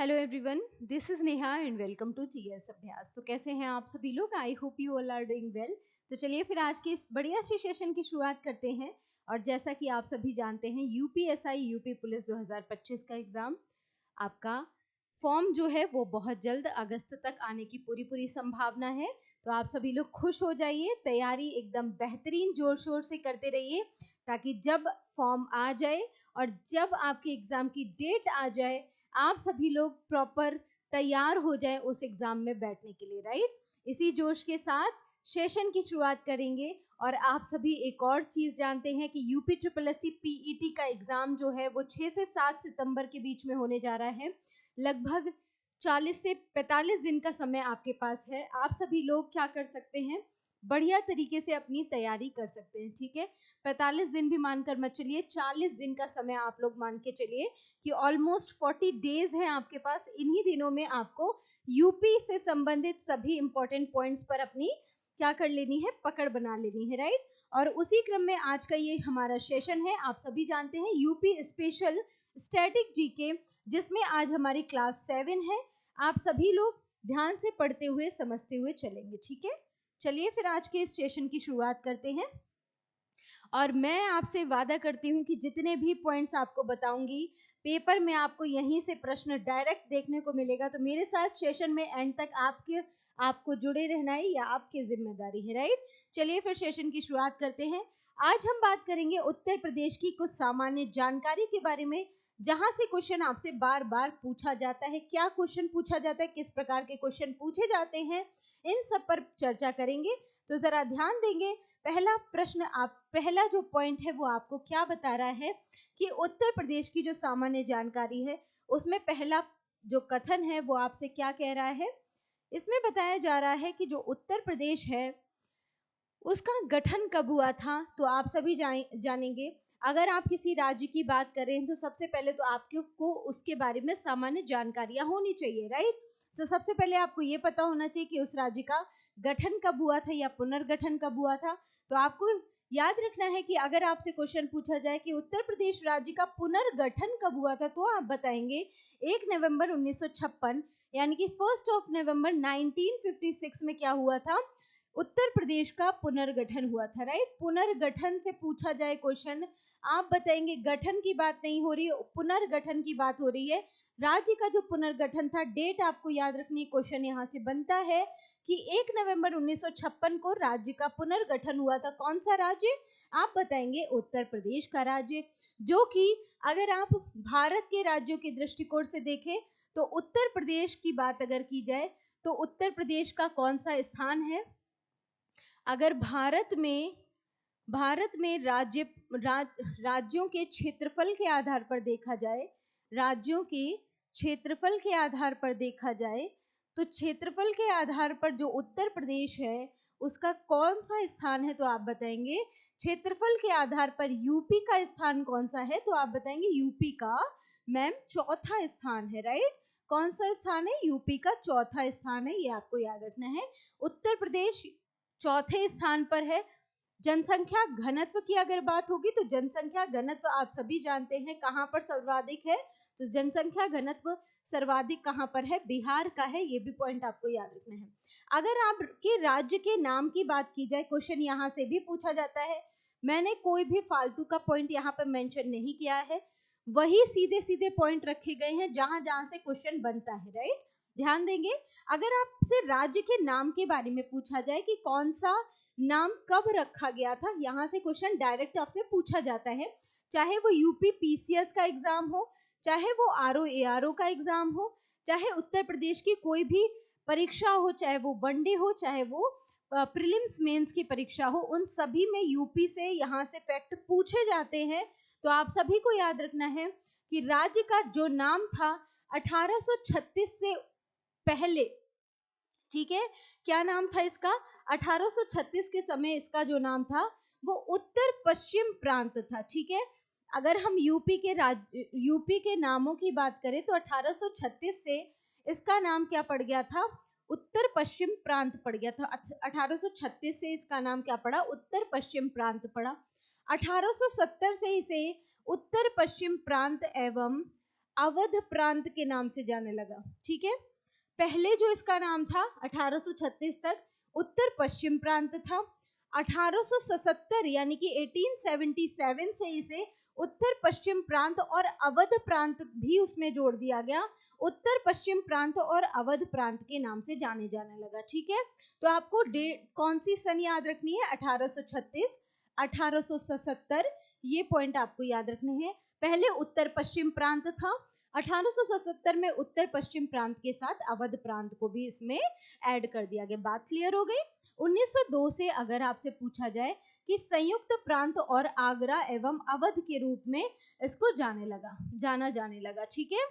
Hello everyone, this is Neha and welcome to GS Abhyas. तो कैसे हैं आप सभी लोग? I hope you all are doing well. तो चलिए फिर आज के इस बढ़िया सी सेशन की शुरुआत करते हैं। और जैसा कि आप सभी जानते हैं, यूपीएसआई यूपी पुलिस 2025 का एग्ज़ाम आपका फॉर्म जो है वो बहुत जल्द अगस्त तक आने की पूरी संभावना है। तो आप सभी लोग खुश हो जाइए, तैयारी एकदम बेहतरीन जोर शोर से करते रहिए, ताकि जब फॉर्म आ जाए और जब आपके एग्ज़ाम की डेट आ जाए, आप सभी लोग प्रॉपर तैयार हो जाए उस एग्जाम में बैठने के लिए। राइट, इसी जोश के साथ सेशन की शुरुआत करेंगे। और आप सभी एक और चीज जानते हैं कि UP triple S C PET का एग्जाम जो है वो 6 से 7 सितंबर के बीच में होने जा रहा है। लगभग 40 से 45 दिन का समय आपके पास है। आप सभी लोग क्या कर सकते हैं, बढ़िया तरीके से अपनी तैयारी कर सकते हैं। ठीक है, 45 दिन भी मानकर मत चलिए, 40 दिन का समय आप लोग मान के चलिए कि ऑलमोस्ट 40 डेज हैं आपके पास। इन्हीं दिनों में आपको यूपी से संबंधित सभी इंपॉर्टेंट पॉइंट्स पर अपनी क्या कर लेनी है, पकड़ बना लेनी है। राइट, और उसी क्रम में आज का ये हमारा सेशन है, आप सभी जानते हैं, यूपी स्पेशल स्टैटिक जीके, जिसमें आज हमारी क्लास 7 है। आप सभी लोग ध्यान से पढ़ते हुए समझते हुए चलेंगे। ठीक है, चलिए फिर आज के इस सेशन की शुरुआत करते हैं। और मैं आपसे वादा करती हूँ कि जितने भी पॉइंट्स आपको बताऊंगी, पेपर में आपको यहीं से प्रश्न डायरेक्ट देखने को मिलेगा। तो मेरे साथ सेशन में एंड तक आपको जुड़े रहना है, या आपकी जिम्मेदारी है। राइट, चलिए फिर सेशन की शुरुआत करते हैं। आज हम बात करेंगे उत्तर प्रदेश की कुछ सामान्य जानकारी के बारे में, जहां से क्वेश्चन आपसे बार बार पूछा जाता है। क्या क्वेश्चन पूछा जाता है, किस प्रकार के क्वेश्चन पूछे जाते हैं, इन सब पर चर्चा करेंगे। तो जरा ध्यान देंगे। पहला जो पॉइंट है वो आपको क्या बता रहा है कि उत्तर प्रदेश की जो सामान्य जानकारी है, उसमें पहला जो कथन है वो आपसे क्या कह रहा है। इसमें बताया जा रहा है कि जो उत्तर प्रदेश है उसका गठन कब हुआ था। तो आप सभी जानेंगे, अगर आप किसी राज्य की बात करें तो सबसे पहले तो आपको उसके बारे में सामान्य जानकारियां होनी चाहिए। राइट, तो सबसे पहले आपको ये पता होना चाहिए कि उस राज्य का गठन कब हुआ था या पुनर्गठन कब हुआ था। तो आपको याद रखना है कि अगर आपसे क्वेश्चन पूछा जाए कि उत्तर प्रदेश राज्य का पुनर्गठन कब हुआ था, तो आप बताएंगे 1 नवंबर 1956, यानी कि 1 नवंबर 1956 में क्या हुआ था, उत्तर प्रदेश का पुनर्गठन हुआ था। राइट, पुनर्गठन से पूछा जाए क्वेश्चन, आप बताएंगे गठन की बात नहीं हो रही है, पुनर्गठन की बात हो रही है। राज्य का जो पुनर्गठन था, डेट आपको याद रखनी, क्वेश्चन यहाँ से बनता है कि 1 नवंबर 1956 को राज्य का पुनर्गठन हुआ था। कौन सा राज्य? आप बताएंगे उत्तर प्रदेश का राज्य। जो कि अगर आप भारत के राज्यों के दृष्टिकोण से देखें तो उत्तर प्रदेश की बात अगर की जाए तो उत्तर प्रदेश का कौन सा स्थान है? अगर भारत में राज्यों के क्षेत्रफल के आधार पर देखा जाए, राज्यों के क्षेत्रफल के आधार पर देखा जाए, तो क्षेत्रफल के आधार पर जो उत्तर प्रदेश है उसका कौन सा स्थान है? तो आप बताएंगे क्षेत्रफल के आधार पर यूपी का स्थान कौन सा है? तो आप बताएंगे यूपी का मैम चौथा स्थान है। राइट, कौन सा स्थान है? यूपी का चौथा स्थान है, ये आपको याद रखना है। उत्तर प्रदेश चौथे स्थान पर है। जनसंख्या घनत्व की अगर बात होगी तो जनसंख्या घनत्व आप सभी जानते हैं कहां पर सर्वाधिक है। तो जनसंख्या घनत्व सर्वाधिक कहां पर है? बिहार का है, ये भी पॉइंट आपको याद रखना है। अगर आपके राज्य के नाम की बात की जाए, क्वेश्चन यहां से भी पूछा जाता है। मैंने कोई भी फालतू का पॉइंट यहाँ पर मेंशन नहीं किया है, वही सीधे सीधे पॉइंट रखे गए हैं जहां जहां से क्वेश्चन बनता है। राइट, ध्यान देंगे। अगर आपसे राज्य के नाम के बारे में पूछा जाए कि कौन सा नाम कब रखा गया था, यहाँ से क्वेश्चन डायरेक्ट आपसे पूछा जाता है। चाहे वो यूपी पीसीएस का एग्जाम हो, चाहे वो आरओ एआरओ का एग्जाम हो, चाहे उत्तर प्रदेश की कोई भी परीक्षा हो, चाहे वो वनडे हो, चाहे वो प्रीलिम्स मेंस की परीक्षा हो, उन सभी में यूपी से यहाँ से फैक्ट पूछे जाते हैं। तो आप सभी को याद रखना है कि राज्य का जो नाम था 1836 से पहले, ठीक है, क्या नाम था इसका? 1836 के समय इसका जो नाम था वो उत्तर पश्चिम प्रांत था। ठीक है, अगर हम यूपी के नामों की बात करें तो 1836 से इसका नाम क्या पड़ गया था? उत्तर पश्चिम प्रांत पड़ गया था। 1836 से इसका नाम क्या पड़ा? उत्तर पश्चिम प्रांत पड़ा। 1870 से इसे उत्तर पश्चिम प्रांत एवं अवध प्रांत के नाम से जाने लगा। ठीक है, पहले जो इसका नाम था 1836 तक उत्तर पश्चिम प्रांत था। 1877 यानी कि 1877 से इसे उत्तर पश्चिम प्रांत और अवध प्रांत भी उसमें जोड़ दिया गया। उत्तर पश्चिम प्रांत और अवध प्रांत के नाम से जाने लगा। ठीक है, तो आपको डेट कौन सी सन याद रखनी है, 1836, 1877, ये पॉइंट आपको याद रखने हैं। पहले उत्तर पश्चिम प्रांत था, 1877 में उत्तर पश्चिम प्रांत के साथ अवध प्रांत को भी इसमें ऐड कर दिया गया। बात क्लियर हो गई। 1902 से अगर आपसे पूछा जाए कि संयुक्त प्रांत और आगरा एवं अवध के रूप में इसको जाना जाने लगा। ठीक है,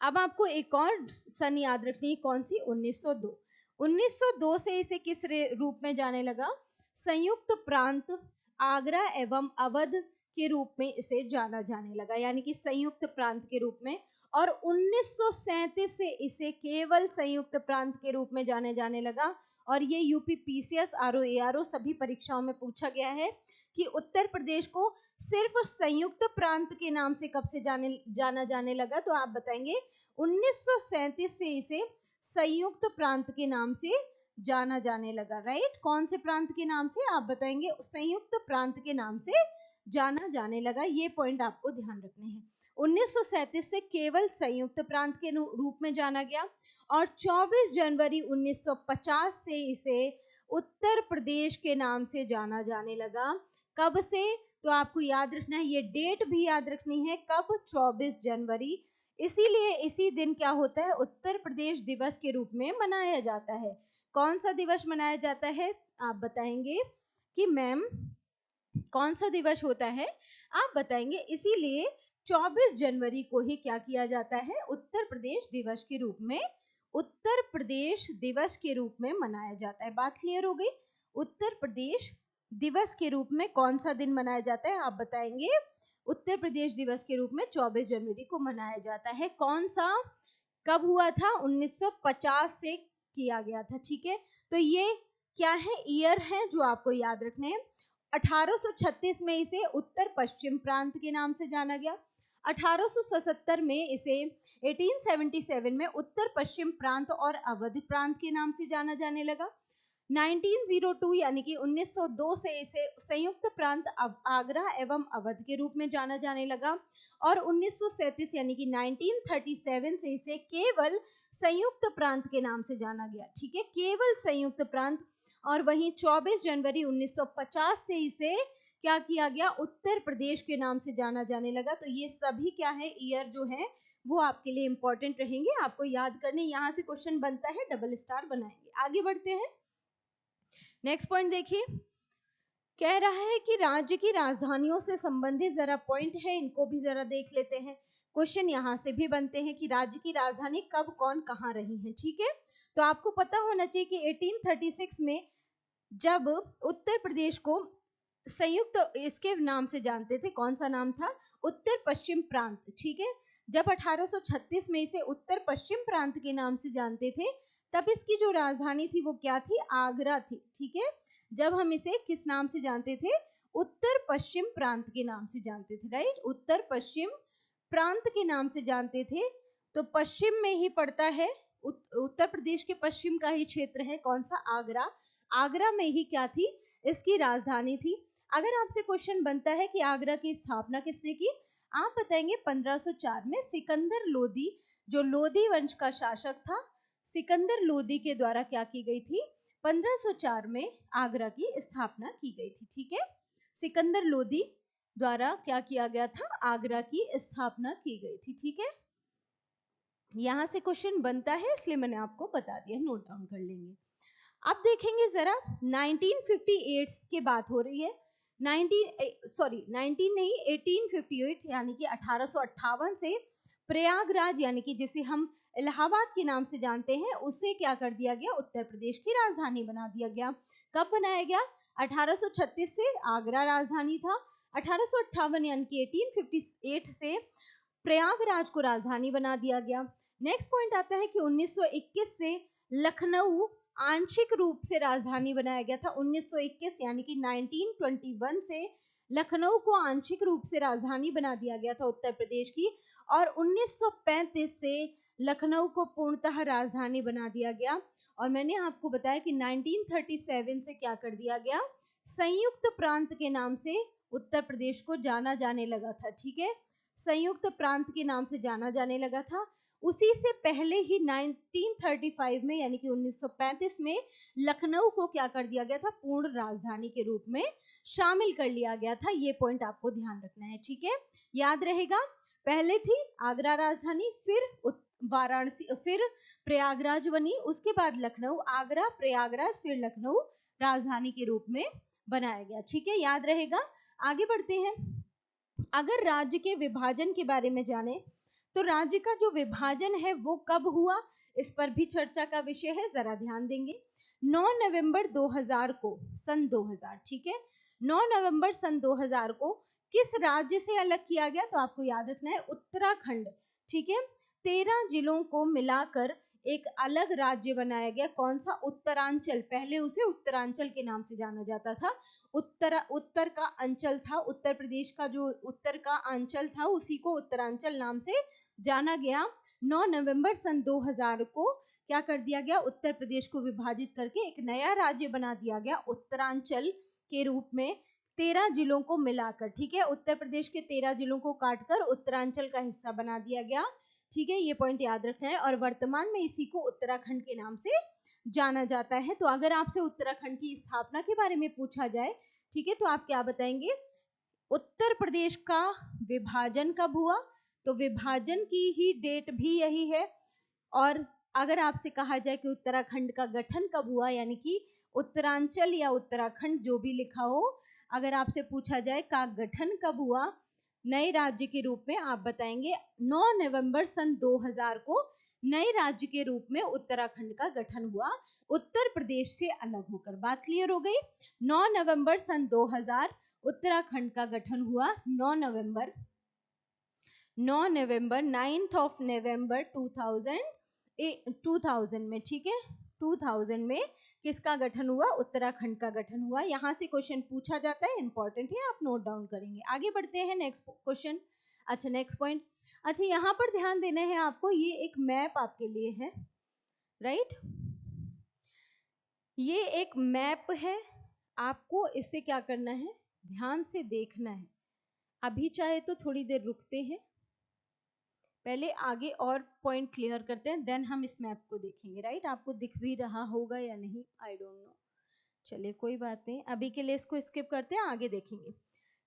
अब आपको एक और सन याद रखनी है, कौन सी, 1902। 1902 से इसे किस रूप में जाने लगा, संयुक्त प्रांत आगरा एवं अवध के रूप में इसे जाना जाने लगा, यानी कि संयुक्त प्रांत के रूप में। और 1937 से इसे केवल संयुक्त प्रांत के रूप में जाने लगा। और ये यूपी पीसीएस, आरओ, एआरओ सभी परीक्षाओं में पूछा गया है कि उत्तर प्रदेश को सिर्फ संयुक्त प्रांत के नाम से कब से जाना जाने लगा, तो आप बताएंगे 1937 से इसे संयुक्त प्रांत के नाम से जाना जाने लगा। राइट, कौन से प्रांत के नाम से, आप बताएंगे संयुक्त प्रांत के नाम से जाना जाने लगा। ये पॉइंट आपको ध्यान रखने हैं। 1937 से केवल संयुक्त प्रांत के रूप में जाना गया और 24 जनवरी 1950 से इसे उत्तर प्रदेश के नाम से जाना जाने लगा। कब से, तो आपको याद रखना है, ये डेट भी याद रखनी है, कब, 24 जनवरी। इसीलिए इसी दिन क्या होता है, उत्तर प्रदेश दिवस के रूप में मनाया जाता है। कौन सा दिवस मनाया जाता है, आप बताएंगे कि मैम कौन सा दिवस होता है, आप बताएंगे। इसीलिए 24 जनवरी को ही क्या किया जाता है, उत्तर प्रदेश दिवस के रूप में, उत्तर प्रदेश दिवस के रूप में मनाया जाता है। बात क्लियर हो गई। उत्तर प्रदेश दिवस के रूप में कौन सा दिन मनाया जाता है, आप बताएंगे। उत्तर प्रदेश दिवस के रूप में 24 जनवरी को मनाया जाता है। कौन सा, कब हुआ था, 1950 से किया गया था। ठीक है, तो ये क्या है, ईयर है जो आपको याद रखने हैं। 1836 में इसे उत्तर पश्चिम प्रांत के नाम से जाना गया। 1877 में इसे 1877 में उत्तर पश्चिम प्रांत और अवध प्रांत के नाम से जाना जाने लगा। 1902 यानी कि 1902 से इसे संयुक्त प्रांत आगरा एवं अवध के रूप में जाना जाने लगा। और 1937 यानी कि 1937 से इसे केवल संयुक्त प्रांत के नाम से जाना गया। ठीक है, केवल संयुक्त प्रांत। और वहीं 24 जनवरी 1950 से इसे क्या किया गया, उत्तर प्रदेश के नाम से जाना जाने लगा। तो ये सभी क्या है, ईयर जो है वो आपके लिए इंपॉर्टेंट रहेंगे, आपको याद करने। यहाँ से क्वेश्चन बनता है, डबल स्टार बनाएंगे। आगे बढ़ते हैं, नेक्स्ट पॉइंट देखिए। कह रहा है कि राज्य की राजधानियों से संबंधित जरा पॉइंट है, इनको भी जरा देख लेते हैं। क्वेश्चन यहाँ से भी बनते हैं कि राज्य की राजधानी कब, कौन, कहाँ रही है। ठीक है, तो आपको पता होना चाहिए कि 1836 में जब उत्तर प्रदेश को संयुक्त इसके नाम से जानते थे, कौन सा नाम था, उत्तर पश्चिम प्रांत। ठीक है, जब 1836 में इसे उत्तर पश्चिम प्रांत के नाम से जानते थे, तब इसकी जो राजधानी थी वो क्या थी, आगरा थी। ठीक है, जब हम इसे किस नाम से जानते थे, उत्तर पश्चिम प्रांत के नाम से जानते थे। राइट, उत्तर पश्चिम प्रांत के नाम से जानते थे। तो पश्चिम में ही पड़ता है, उत्तर प्रदेश के पश्चिम का ही क्षेत्र है, कौन सा, आगरा। आगरा में ही क्या थी, इसकी राजधानी थी। अगर आपसे क्वेश्चन बनता है कि आगरा की स्थापना किसने की, आप बताएंगे 1504 में सिकंदर लोदी, जो लोदी वंश का शासक था, सिकंदर लोदी के द्वारा क्या की गई थी, 1504 में आगरा की स्थापना की गई थी। ठीक है, सिकंदर लोदी द्वारा क्या किया गया था, आगरा की स्थापना की गई थी। ठीक है, यहां से क्वेश्चन बनता है, इसलिए मैंने आपको बता दिया, नोट डाउन कर लेंगे। अब देखेंगे जरा 1958 की बात हो रही है। 19 नहीं, 1858 यानी कि 1858 से प्रयागराज यानी कि जिसे हम इलाहाबाद के नाम से जानते हैं, उसे क्या कर दिया गया, उत्तर प्रदेश की राजधानी बना दिया गया। कब बनाया गया, 1836 से आगरा राजधानी था। 1858 यानी कि 1858 से प्रयागराज को राजधानी बना दिया गया। नेक्स्ट पॉइंट आता है कि 1921 से लखनऊ आंशिक रूप से राजधानी बनाया गया था। 1921 यानी कि 1921 से लखनऊ को आंशिक रूप से राजधानी बना दिया गया था उत्तर प्रदेश की, और 1935 से लखनऊ को पूर्णतः राजधानी बना दिया गया। और मैंने आपको बताया कि 1937 से क्या कर दिया गया, संयुक्त प्रांत के नाम से उत्तर प्रदेश को जाना जाने लगा था। ठीक है, संयुक्त प्रांत के नाम से जाना जाने लगा था। उसी से पहले ही 1935 में यानी कि 1935 में लखनऊ को क्या कर दिया गया था, पूर्ण राजधानी के रूप में शामिल कर लिया गया था। ये पॉइंट आपको ध्यान रखना है। ठीक है, याद रहेगा, पहले थी आगरा राजधानी, फिर वाराणसी, फिर प्रयागराज बनी, उसके बाद लखनऊ, आगरा, प्रयागराज, फिर लखनऊ राजधानी के रूप में बनाया गया। ठीक है, याद रहेगा। आगे बढ़ते हैं। अगर राज्य के विभाजन के बारे में जाने तो राज्य का जो विभाजन है वो कब हुआ, इस पर भी चर्चा का विषय है, जरा ध्यान देंगे। 9 नवंबर 2000 को, सन 2000, ठीक है, 9 नवंबर सन 2000 को किस राज्य से अलग किया गया, तो आपको याद रखना है उत्तराखंड। ठीक है, 13 जिलों को मिलाकर एक अलग राज्य बनाया गया। कौन सा, उत्तरांचल। पहले उसे उत्तरांचल के नाम से जाना जाता था। उत्तर का अंचल था, उत्तर प्रदेश का जो उत्तर का अंचल था उसी को उत्तरांचल नाम से जाना गया। 9 नवंबर सन 2000 को क्या कर दिया गया, उत्तर प्रदेश को विभाजित करके एक नया राज्य बना दिया गया उत्तरांचल के रूप में, 13 जिलों को मिलाकर। ठीक है, उत्तर प्रदेश के 13 जिलों को काटकर उत्तरांचल का हिस्सा बना दिया गया। ठीक है, ये पॉइंट याद रखना है। और वर्तमान में इसी को उत्तराखंड के नाम से जाना जाता है। तो अगर आपसे उत्तराखंड की स्थापना के बारे में पूछा जाए, ठीक है, तो आप क्या बताएंगे, उत्तर प्रदेश का विभाजन कब हुआ, तो विभाजन की ही डेट भी यही है। और अगर आपसे कहा जाए कि उत्तराखंड का गठन कब हुआ, यानी कि उत्तरांचल या उत्तराखंड जो भी लिखा हो, अगर आपसे पूछा जाए का गठन कब हुआ नए राज्य के रूप में, आप बताएंगे 9 नवंबर सन 2000 को नए राज्य के रूप में उत्तराखंड का गठन हुआ, उत्तर प्रदेश से अलग होकर। बात क्लियर हो गई। 9 नवंबर सन 2000 उत्तराखंड का गठन हुआ। 9 नवंबर 9th ऑफ नवंबर 2000 में। ठीक है, 2000 में किसका गठन हुआ, उत्तराखंड का गठन हुआ। यहाँ से क्वेश्चन पूछा जाता है, इंपॉर्टेंट है, आप नोट डाउन करेंगे। आगे बढ़ते हैं, नेक्स्ट क्वेश्चन। अच्छा, नेक्स्ट पॉइंट। अच्छा, यहाँ पर ध्यान देना है आपको, ये एक मैप आपके लिए है, राइट, ये एक मैप है, आपको इसे क्या करना है, ध्यान से देखना है। अभी चाहे तो थोड़ी देर रुकते हैं, पहले आगे और पॉइंट क्लियर करते हैं, देन हम इस मैप को देखेंगे, राइट। आपको दिख भी रहा होगा या नहीं, आई डोंट नो, चलिए कोई बात नहीं, अभी के लिए इसको स्किप करते हैं, आगे देखेंगे।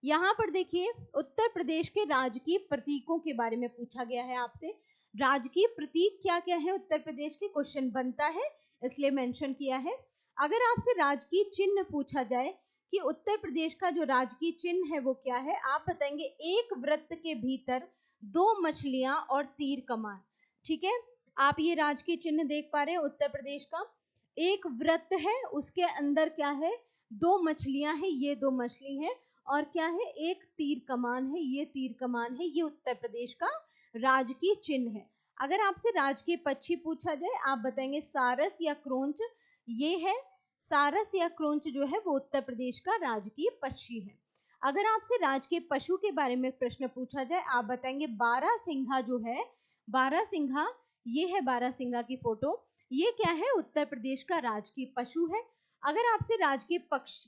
यहाँ पर देखिए, उत्तर प्रदेश के राजकीय प्रतीकों के बारे में पूछा गया है आपसे। राजकीय प्रतीक क्या क्या है उत्तर प्रदेश के, क्वेश्चन बनता है, इसलिए मेंशन किया है। अगर आपसे राजकीय चिन्ह पूछा जाए कि उत्तर प्रदेश का जो राजकीय चिन्ह है वो क्या है, आप बताएंगे एक वृत्त के भीतर 2 मछलियां और तीर कमान। ठीक है, आप ये राजकीय चिन्ह देख पा रहे हैं उत्तर प्रदेश का, एक वृत्त है, उसके अंदर क्या है, 2 मछलियां हैं, ये 2 मछली है, और क्या है, एक तीर कमान है, ये तीर कमान है। ये उत्तर प्रदेश का राजकीय चिन्ह है। अगर आपसे राजकीय पक्षी पूछा जाए, आप बताएंगे सारस या क्रोंच, ये है सारस या क्रोंच जो है वो उत्तर प्रदेश का राजकीय पक्षी है। अगर आपसे राजकीय पशु के बारे में प्रश्न पूछा जाए, आप बताएंगे बारहसिंघा जो है, बारहसिंघा, ये है बारहसिंघा की फोटो, ये क्या है, उत्तर प्रदेश का राजकीय पशु है। अगर आपसे राजकीय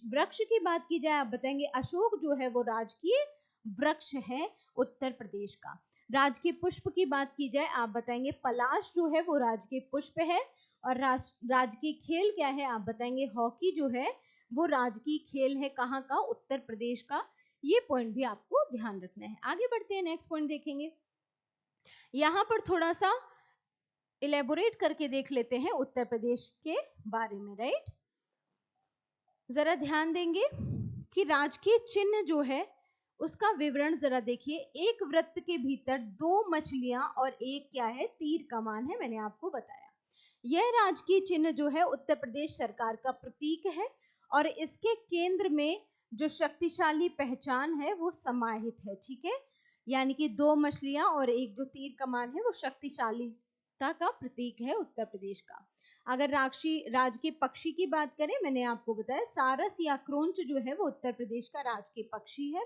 वृक्ष की बात की जाए, आप बताएंगे अशोक जो है वो राजकीय वृक्ष है उत्तर प्रदेश का। राजकीय पुष्प की बात की जाए, आप बताएंगे पलाश जो है वो राजकीय पुष्प है। और राजकीय खेल क्या है, आप बताएंगे हॉकी जो है वो राजकीय खेल है, कहाँ का, उत्तर प्रदेश का। ये पॉइंट भी आपको ध्यान रखना है। आगे बढ़ते हैं, नेक्स्ट पॉइंट देखेंगे। यहाँ पर थोड़ा सा इलेबोरेट करके देख लेते हैं उत्तर प्रदेश के बारे में, राइट। जरा ध्यान देंगे कि राजकीय चिन्ह जो है उसका विवरण जरा देखिए। एक वृत्त के भीतर 2 मछलियां और एक क्या है, तीर कमान है, मैंने आपको बताया। यह राजकीय चिन्ह जो है उत्तर प्रदेश सरकार का प्रतीक है, और इसके केंद्र में जो शक्तिशाली पहचान है वो समाहित है। ठीक है, यानी कि 2 मछलियां और एक जो तीर कमान है वो शक्तिशालीता का प्रतीक है उत्तर प्रदेश का। अगर राजकीय पक्षी की बात करें, मैंने आपको बताया सारस या क्रोंच जो है वो उत्तर प्रदेश का राजकीय पक्षी है।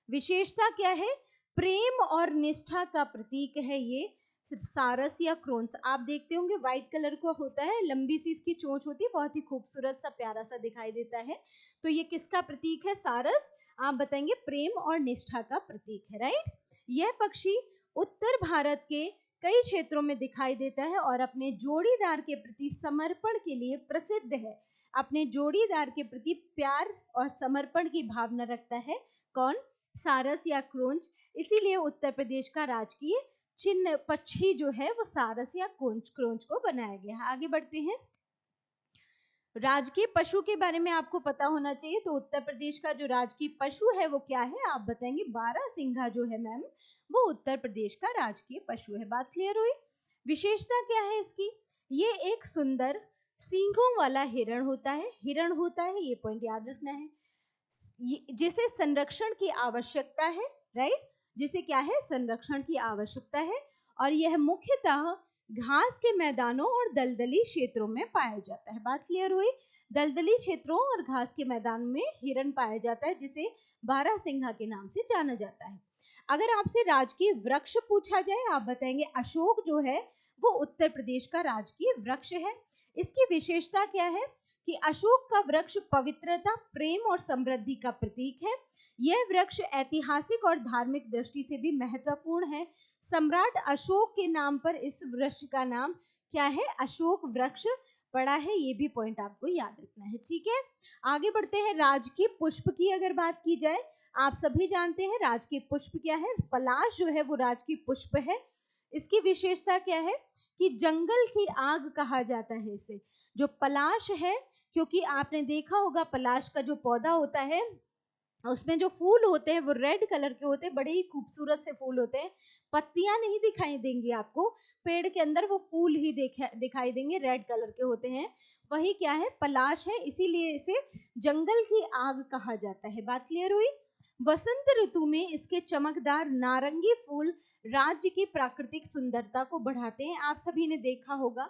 विशेषता क्या है? प्रेम और निष्ठा का प्रतीक है ये सारस या क्रोंच। आप देखते होंगे व्हाइट कलर का होता है, लंबी सी इसकी चोंच होती है, बहुत ही खूबसूरत सा प्यारा सा दिखाई देता है। तो ये किसका प्रतीक है? सारस। आप बताएंगे प्रेम और निष्ठा का प्रतीक है, राइट। यह पक्षी उत्तर भारत के कई क्षेत्रों में दिखाई देता है और अपने जोड़ीदार के प्रति समर्पण के लिए प्रसिद्ध है। अपने जोड़ीदार के प्रति प्यार और समर्पण की भावना रखता है। कौन? सारस या क्रोंच। इसीलिए उत्तर प्रदेश का राजकीय चिन्ह पक्षी जो है वो सारस या क्रोंच को बनाया गया है। आगे बढ़ते हैं। राजकीय पशु के बारे में आपको पता होना चाहिए। तो उत्तर प्रदेश का जो राजकीय पशु है वो क्या है? आप बताएंगे बारहसिंघा जो है मैम, वो उत्तर प्रदेश का राजकीय पशु है। बात क्लियर हुई? विशेषता क्या है इसकी? ये एक सुंदर सींगों वाला हिरण होता है। ये पॉइंट याद रखना है। जिसे संरक्षण की आवश्यकता है, राइट। जिसे क्या है? संरक्षण की आवश्यकता है। और यह मुख्यतः घास के मैदानों और दलदली क्षेत्रों में पाया जाता है। बात क्लियर हुई? दलदली क्षेत्रों और घास के मैदान में हिरण पाया जाता है, जिसे बारहसिंघा के नाम से जाना जाता है। अगर आपसे राजकीय वृक्ष पूछा जाए, आप बताएंगे अशोक जो है वो उत्तर प्रदेश का राजकीय वृक्ष है। इसकी विशेषता क्या है? कि अशोक का वृक्ष पवित्रता, प्रेम और समृद्धि का प्रतीक है। यह वृक्ष ऐतिहासिक और धार्मिक दृष्टि से भी महत्वपूर्ण है। सम्राट अशोक के नाम पर इस वृक्ष का नाम क्या है? अशोक वृक्ष पड़ा है। ये भी पॉइंट आपको याद रखना है, ठीक है। आगे बढ़ते हैं। राजकीय पुष्प की अगर बात की जाए, आप सभी जानते हैं राजकीय पुष्प क्या है? पलाश जो है वो राजकीय पुष्प है। इसकी विशेषता क्या है? कि जंगल की आग कहा जाता है इसे। जो पलाश है, क्योंकि आपने देखा होगा पलाश का जो पौधा होता है उसमें जो फूल होते हैं वो रेड कलर के होते हैं, बड़े ही खूबसूरत से फूल होते हैं। पत्तियां नहीं दिखाई देंगी आपको, पेड़ के अंदर वो फूल ही दिखाई देंगे, रेड कलर के होते हैं। वही क्या है? पलाश है। इसीलिए इसे जंगल की आग कहा जाता है। बात क्लियर हुई? वसंत ऋतु में इसके चमकदार नारंगी फूल राज्य की प्राकृतिक सुंदरता को बढ़ाते हैं। आप सभी ने देखा होगा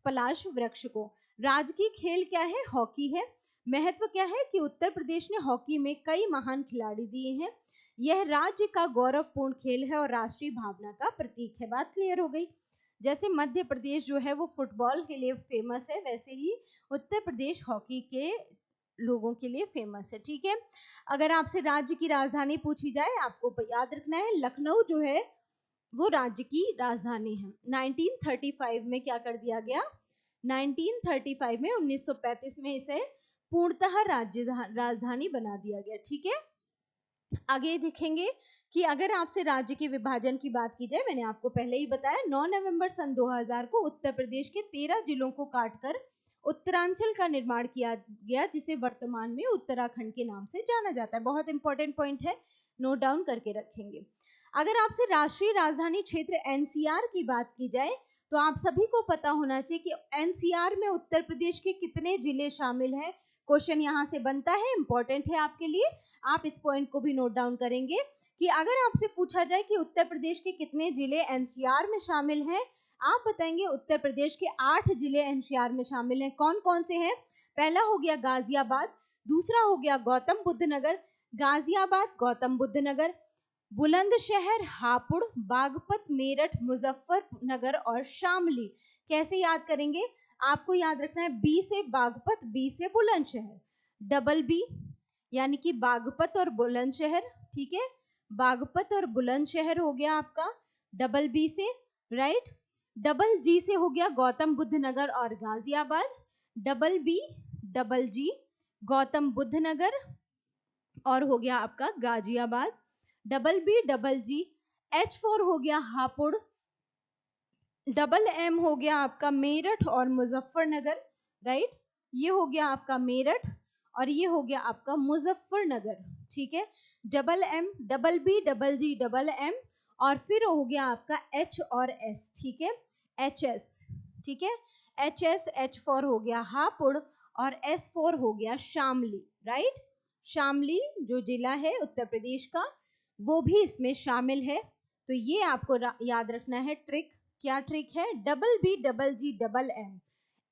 पलाश वृक्ष को। राजकीय खेल क्या है? हॉकी है। महत्व क्या है? कि उत्तर प्रदेश ने हॉकी में कई महान खिलाड़ी दिए हैं। यह राज्य का गौरवपूर्ण खेल है और राष्ट्रीय भावना का प्रतीक है। बात क्लियर हो गई? जैसे मध्य प्रदेश जो है वो फुटबॉल के लिए फेमस है, वैसे ही उत्तर प्रदेश हॉकी के लोगों के लिए फेमस है, ठीक है। अगर आपसे राज्य की राजधानी पूछी जाए, आपको याद रखना है लखनऊ जो है वो राज्य की राजधानी है। 1935 में क्या कर दिया गया? 1935 में 1935 में इसे पूर्णतः राजधानी बना दिया गया, ठीक है। आगे देखेंगे कि अगर आपसे राज्य के विभाजन की बात की जाए, मैंने आपको पहले ही बताया 9 नवंबर सन 2000 को उत्तर प्रदेश के 13 जिलों को काटकर उत्तरांचल का निर्माण किया गया, जिसे वर्तमान में उत्तराखंड के नाम से जाना जाता है। बहुत इंपॉर्टेंट पॉइंट है, नोट डाउन करके रखेंगे। अगर आपसे राष्ट्रीय राजधानी क्षेत्र एनसीआर की बात की जाए, तो आप सभी को पता होना चाहिए कि एनसीआर में उत्तर प्रदेश के कितने जिले शामिल हैं। क्वेश्चन यहाँ से बनता है, इंपॉर्टेंट है आपके लिए। आप इस पॉइंट को भी नोट डाउन करेंगे कि अगर आपसे पूछा जाए कि उत्तर प्रदेश के कितने जिले एनसीआर में शामिल हैं, आप बताएंगे उत्तर प्रदेश के 8 जिले एनसीआर में शामिल हैं। कौन कौन से हैं? पहला हो गया गाजियाबाद, दूसरा हो गया गौतम बुद्ध नगर, गाजियाबाद, गौतम बुद्ध नगर, बुलंदशहर, हापुड़, बागपत, मेरठ, मुजफ्फरनगर और शामली। कैसे याद करेंगे? आपको याद रखना है बी से बागपत, बी से बुलंदशहर, डबल बी यानी कि बागपत और बुलंदशहर, ठीक है। बागपत और बुलंदशहर हो गया आपका डबल बी से, राइट। डबल जी से हो गया गौतम बुद्ध नगर और Ghaziabad, double B double G Gautam Buddha Nagar और हो गया आपका Ghaziabad, double B double G H4 हो गया हापुड़, डबल एम हो गया आपका मेरठ और मुजफ्फरनगर, राइट। ये हो गया आपका मेरठ और ये हो गया आपका मुजफ्फरनगर, ठीक है। Double M, double B double G double M और फिर हो गया आपका H और S, ठीक है, HS, ठीक है। HS H4 हो गया हापुड़ और S4 हो गया शामली, राइट। शामली जो जिला है उत्तर प्रदेश का वो भी इसमें शामिल है। तो ये आपको याद रखना है ट्रिक। क्या ट्रिक है? Double B double G double M,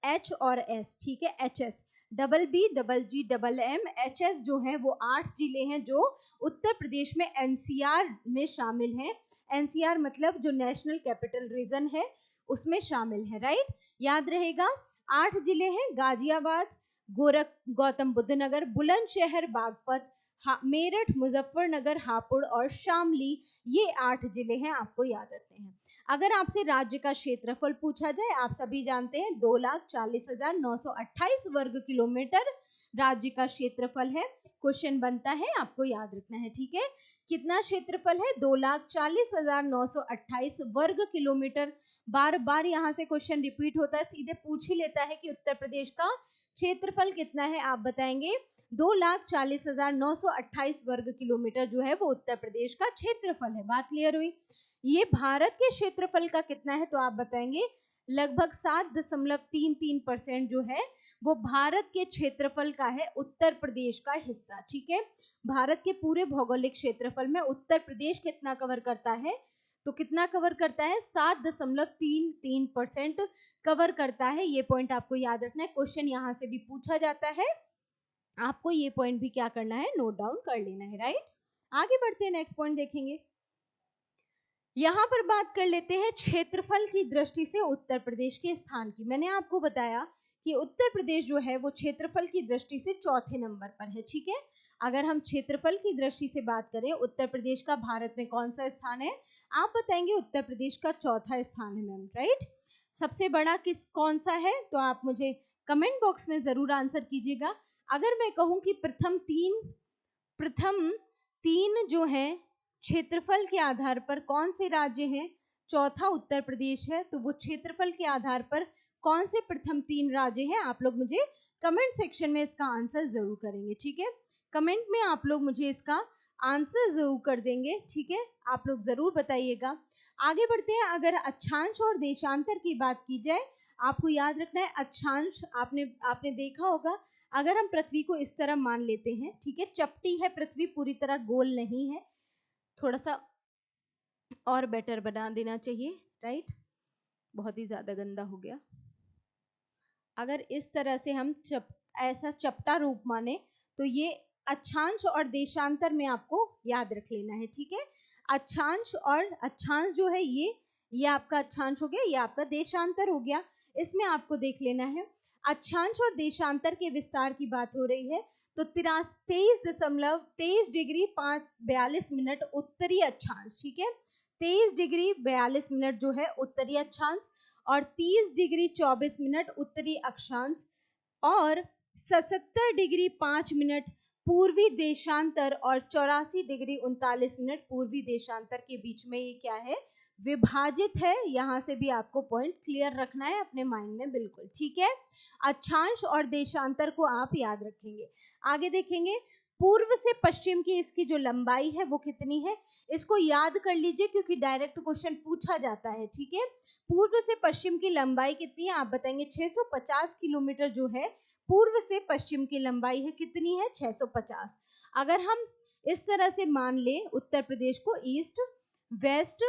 H और एस, ठीक है, H S, double B double G double M, H S जो है वो 8 जिले हैं जो उत्तर प्रदेश में एनसीआर में शामिल हैं। एनसीआर मतलब जो नेशनल कैपिटल रीजन है उसमें शामिल है, राइट, याद रहेगा। 8 जिले हैं, गाजियाबाद, गौतम बुद्ध नगर, बुलंदशहर, बागपत, मेरठ, मुजफ्फरनगर, हापुड़ और शामली, ये 8 जिले हैं, आपको याद रखने हैं। अगर आपसे राज्य का क्षेत्रफल पूछा जाए, आप सभी जानते हैं 2,40,928 वर्ग किलोमीटर राज्य का क्षेत्रफल है। क्वेश्चन बनता है, आपको याद रखना है, ठीक है, कितना क्षेत्रफल है, 2,40,928 वर्ग किलोमीटर। बार बार यहाँ से क्वेश्चन रिपीट होता है, सीधे पूछ ही लेता है कि उत्तर प्रदेश का क्षेत्रफल कितना है, आप बताएंगे 2,40,928 वर्ग किलोमीटर जो है वो उत्तर प्रदेश का क्षेत्रफल है। बात क्लियर हुई। ये भारत के क्षेत्रफल का कितना है, तो आप बताएंगे लगभग 7.33% जो है वो भारत के क्षेत्रफल का है, उत्तर प्रदेश का हिस्सा, ठीक है। भारत के पूरे भौगोलिक क्षेत्रफल में उत्तर प्रदेश कितना कवर करता है, तो कितना कवर करता है, 7.33% कवर करता है। ये पॉइंट आपको याद रखना है, क्वेश्चन यहाँ से भी पूछा जाता है, आपको ये पॉइंट भी क्या करना है, नोट डाउन कर लेना है, राइट। आगे बढ़ते हैं, नेक्स्ट पॉइंट देखेंगे। यहाँ पर बात कर लेते हैं क्षेत्रफल की दृष्टि से उत्तर प्रदेश के स्थान की। मैंने आपको बताया कि उत्तर प्रदेश जो है वो क्षेत्रफल की दृष्टि से चौथे नंबर पर है, ठीक है। अगर हम क्षेत्रफल की दृष्टि से बात करें उत्तर प्रदेश का भारत में कौन सा स्थान है, आप बताएंगे उत्तर प्रदेश का चौथा स्थान है मैम, राइट। सबसे बड़ा कौन सा है, तो आप मुझे कमेंट बॉक्स में जरूर आंसर कीजिएगा। अगर मैं कहूँ कि प्रथम तीन जो है क्षेत्रफल के आधार पर कौन से राज्य हैं, चौथा उत्तर प्रदेश है, तो वो क्षेत्रफल के आधार पर कौन से प्रथम 3 राज्य हैं, आप लोग मुझे कमेंट सेक्शन में इसका आंसर जरूर करेंगे, ठीक है। कमेंट में आप लोग मुझे इसका आंसर जरूर कर देंगे, ठीक है, आप लोग जरूर बताइएगा। आगे बढ़ते हैं। अगर अक्षांश और देशांतर की बात की जाए, आपको याद रखना है अक्षांश, आपने देखा होगा, अगर हम पृथ्वी को इस तरह मान लेते हैं, ठीक है, चपटी है पृथ्वी, पूरी तरह गोल नहीं है, थोड़ा सा और बेटर बना देना चाहिए, राइट, बहुत ही ज्यादा गंदा हो गया। अगर इस तरह से हम ऐसा चपटा रूप माने तो ये अक्षांश और देशांतर में आपको याद रख लेना है, ठीक है। अक्षांश जो है ये आपका अक्षांश हो गया, ये आपका देशांतर हो गया। इसमें आपको देख लेना है अक्षांश और देशांतर के विस्तार की बात हो रही है, तो 23.23 डिग्री 42 मिनट उत्तरी अक्षांश, ठीक है, 23 डिग्री 42 मिनट जो है उत्तरी अक्षांश, और 30 डिग्री 24 मिनट उत्तरी अक्षांश, और 77 डिग्री 5 मिनट पूर्वी देशांतर, और 84 डिग्री 39 मिनट पूर्वी देशांतर के बीच में ये क्या है, विभाजित है। यहाँ से भी आपको पॉइंट क्लियर रखना है अपने माइंड में, बिल्कुल ठीक है। अक्षांश और देशांतर को आप याद रखेंगे। आगे देखेंगे, पूर्व से पश्चिम की इसकी जो लंबाई है वो कितनी है, इसको याद कर लीजिए क्योंकि डायरेक्ट क्वेश्चन पूछा जाता है, ठीक है। पूर्व से पश्चिम की लंबाई कितनी है, आप बताएंगे 650 किलोमीटर जो है पूर्व से पश्चिम की लंबाई है, कितनी है, 650। अगर हम इस तरह से मान ले उत्तर प्रदेश को ईस्ट, वेस्ट,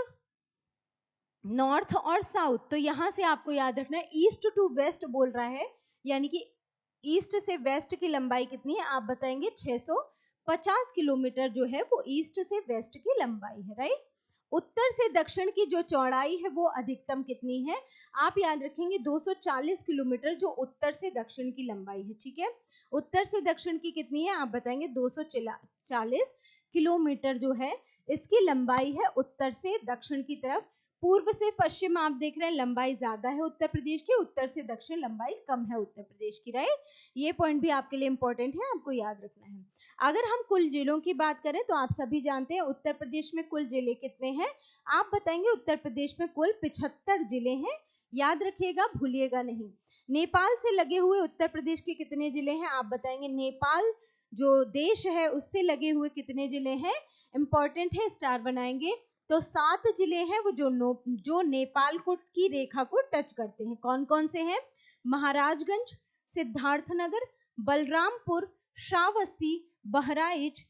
नॉर्थ और साउथ, तो यहां से आपको याद रखना है ईस्ट टू वेस्ट बोल रहा है, यानी कि ईस्ट से वेस्ट की लंबाई कितनी है, आप बताएंगे 650 किलोमीटर जो है वो ईस्ट से वेस्ट की लंबाई है, राइट। उत्तर से दक्षिण की जो चौड़ाई है वो अधिकतम कितनी है, आप याद रखेंगे 240 किलोमीटर जो उत्तर से दक्षिण की लंबाई है, ठीक है। उत्तर से दक्षिण की कितनी है, आप बताएंगे 240 किलोमीटर जो है इसकी लंबाई है उत्तर से दक्षिण की तरफ। पूर्व से पश्चिम आप देख रहे हैं लंबाई ज्यादा है उत्तर प्रदेश की, उत्तर से दक्षिण लंबाई कम है उत्तर प्रदेश की, राइट। ये पॉइंट भी आपके लिए इंपॉर्टेंट है, आपको याद रखना है। अगर हम कुल जिलों की बात करें तो आप सभी जानते हैं उत्तर प्रदेश में कुल जिले कितने हैं, आप बताएंगे उत्तर प्रदेश में कुल 75 जिले हैं, याद रखिएगा, भूलिएगा नहीं। नेपाल से लगे हुए उत्तर प्रदेश के कितने जिले हैं, आप बताएंगे नेपाल जो देश है उससे लगे हुए कितने जिले हैं, इंपॉर्टेंट है, स्टार बनाएंगे। तो 7 जिले हैं वो जो नेपाल को की रेखा को टच करते हैं। कौन कौन से हैं, महाराजगंज, सिद्धार्थनगर, बलरामपुर, श्रावस्ती, बहराइच,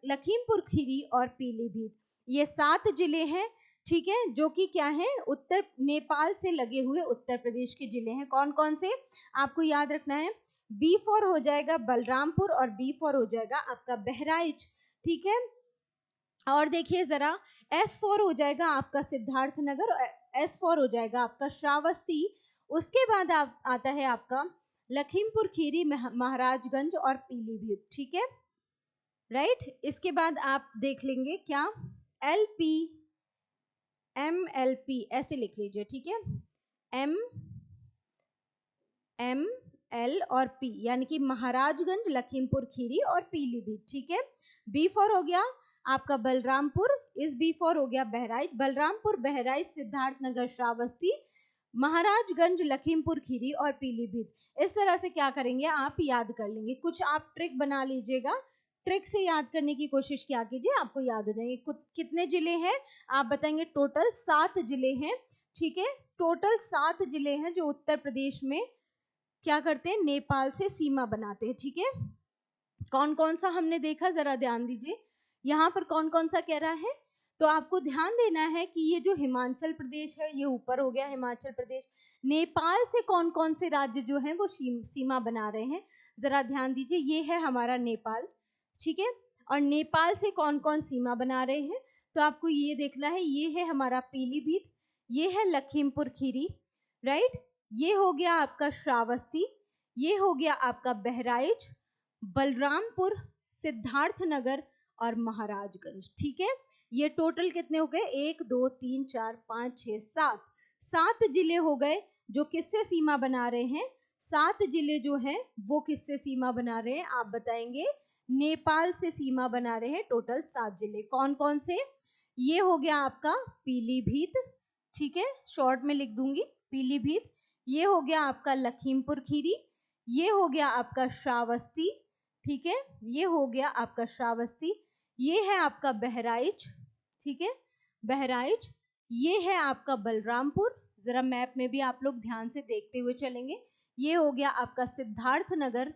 लखीमपुर खीरी और पीलीभीत, ये 7 जिले हैं ठीक है, जो कि क्या है, उत्तर नेपाल से लगे हुए उत्तर प्रदेश के जिले हैं। कौन कौन से आपको याद रखना है, B4 हो जाएगा बलरामपुर और B4 हो जाएगा आपका बहराइच। ठीक है, और देखिए जरा, S4 हो जाएगा आपका सिद्धार्थनगर और S4 हो जाएगा आपका श्रावस्ती। उसके बाद आता है आपका लखीमपुर खीरी, महाराजगंज और पीलीभीत। ठीक है, राइट। इसके बाद आप देख लेंगे क्या, LP MLP ऐसे लिख लीजिए। ठीक है, ML और P यानी कि महाराजगंज, लखीमपुर खीरी और पीलीभीत। ठीक है, B4 हो गया आपका बलरामपुर, इस B4 हो गया बहराइच, बलरामपुर, बहराइच, सिद्धार्थनगर, श्रावस्ती, महाराजगंज, लखीमपुर खीरी और पीलीभीत। इस तरह से क्या करेंगे, आप याद कर लेंगे। कुछ आप ट्रिक बना लीजिएगा, ट्रिक से याद करने की कोशिश क्या कीजिए, आपको याद हो जाएंगे। कितने जिले हैं आप बताएंगे, टोटल 7 जिले हैं। ठीक है, टोटल 7 जिले हैं जो उत्तर प्रदेश में क्या करते हैं, नेपाल से सीमा बनाते हैं। ठीक है, कौन कौन सा हमने देखा, जरा ध्यान दीजिए यहाँ पर कौन कौन सा कह रहा है। तो आपको ध्यान देना है कि ये जो हिमाचल प्रदेश है, ये ऊपर हो गया हिमाचल प्रदेश। नेपाल से कौन कौन से राज्य जो हैं वो सीमा बना रहे हैं, जरा ध्यान दीजिए। ये है हमारा नेपाल। ठीक है, और नेपाल से कौन कौन सीमा बना रहे हैं, तो आपको ये देखना है। ये है हमारा पीलीभीत, ये है लखीमपुर खीरी, राइट, ये हो गया आपका श्रावस्ती, ये हो गया आपका बहराइच, बलरामपुर, सिद्धार्थनगर और महाराजगंज। ठीक है, ये टोटल कितने हो गए, 1 2 3 4 5 6 7, 7 जिले हो गए जो किससे सीमा बना रहे हैं। 7 जिले जो हैं वो किससे सीमा बना रहे हैं, आप बताएंगे, नेपाल से सीमा बना रहे हैं। टोटल 7 जिले कौन कौन से, ये हो गया आपका पीलीभीत, ठीक है, शॉर्ट में लिख दूंगी पीलीभीत, ये हो गया आपका लखीमपुर खीरी, ये हो गया आपका श्रावस्ती, ठीक है, ये हो गया आपका श्रावस्ती, ये है आपका बहराइच, ठीक है, बहराइच, ये है आपका बलरामपुर, जरा मैप में भी आप लोग ध्यान से देखते हुए चलेंगे, ये हो गया आपका सिद्धार्थनगर,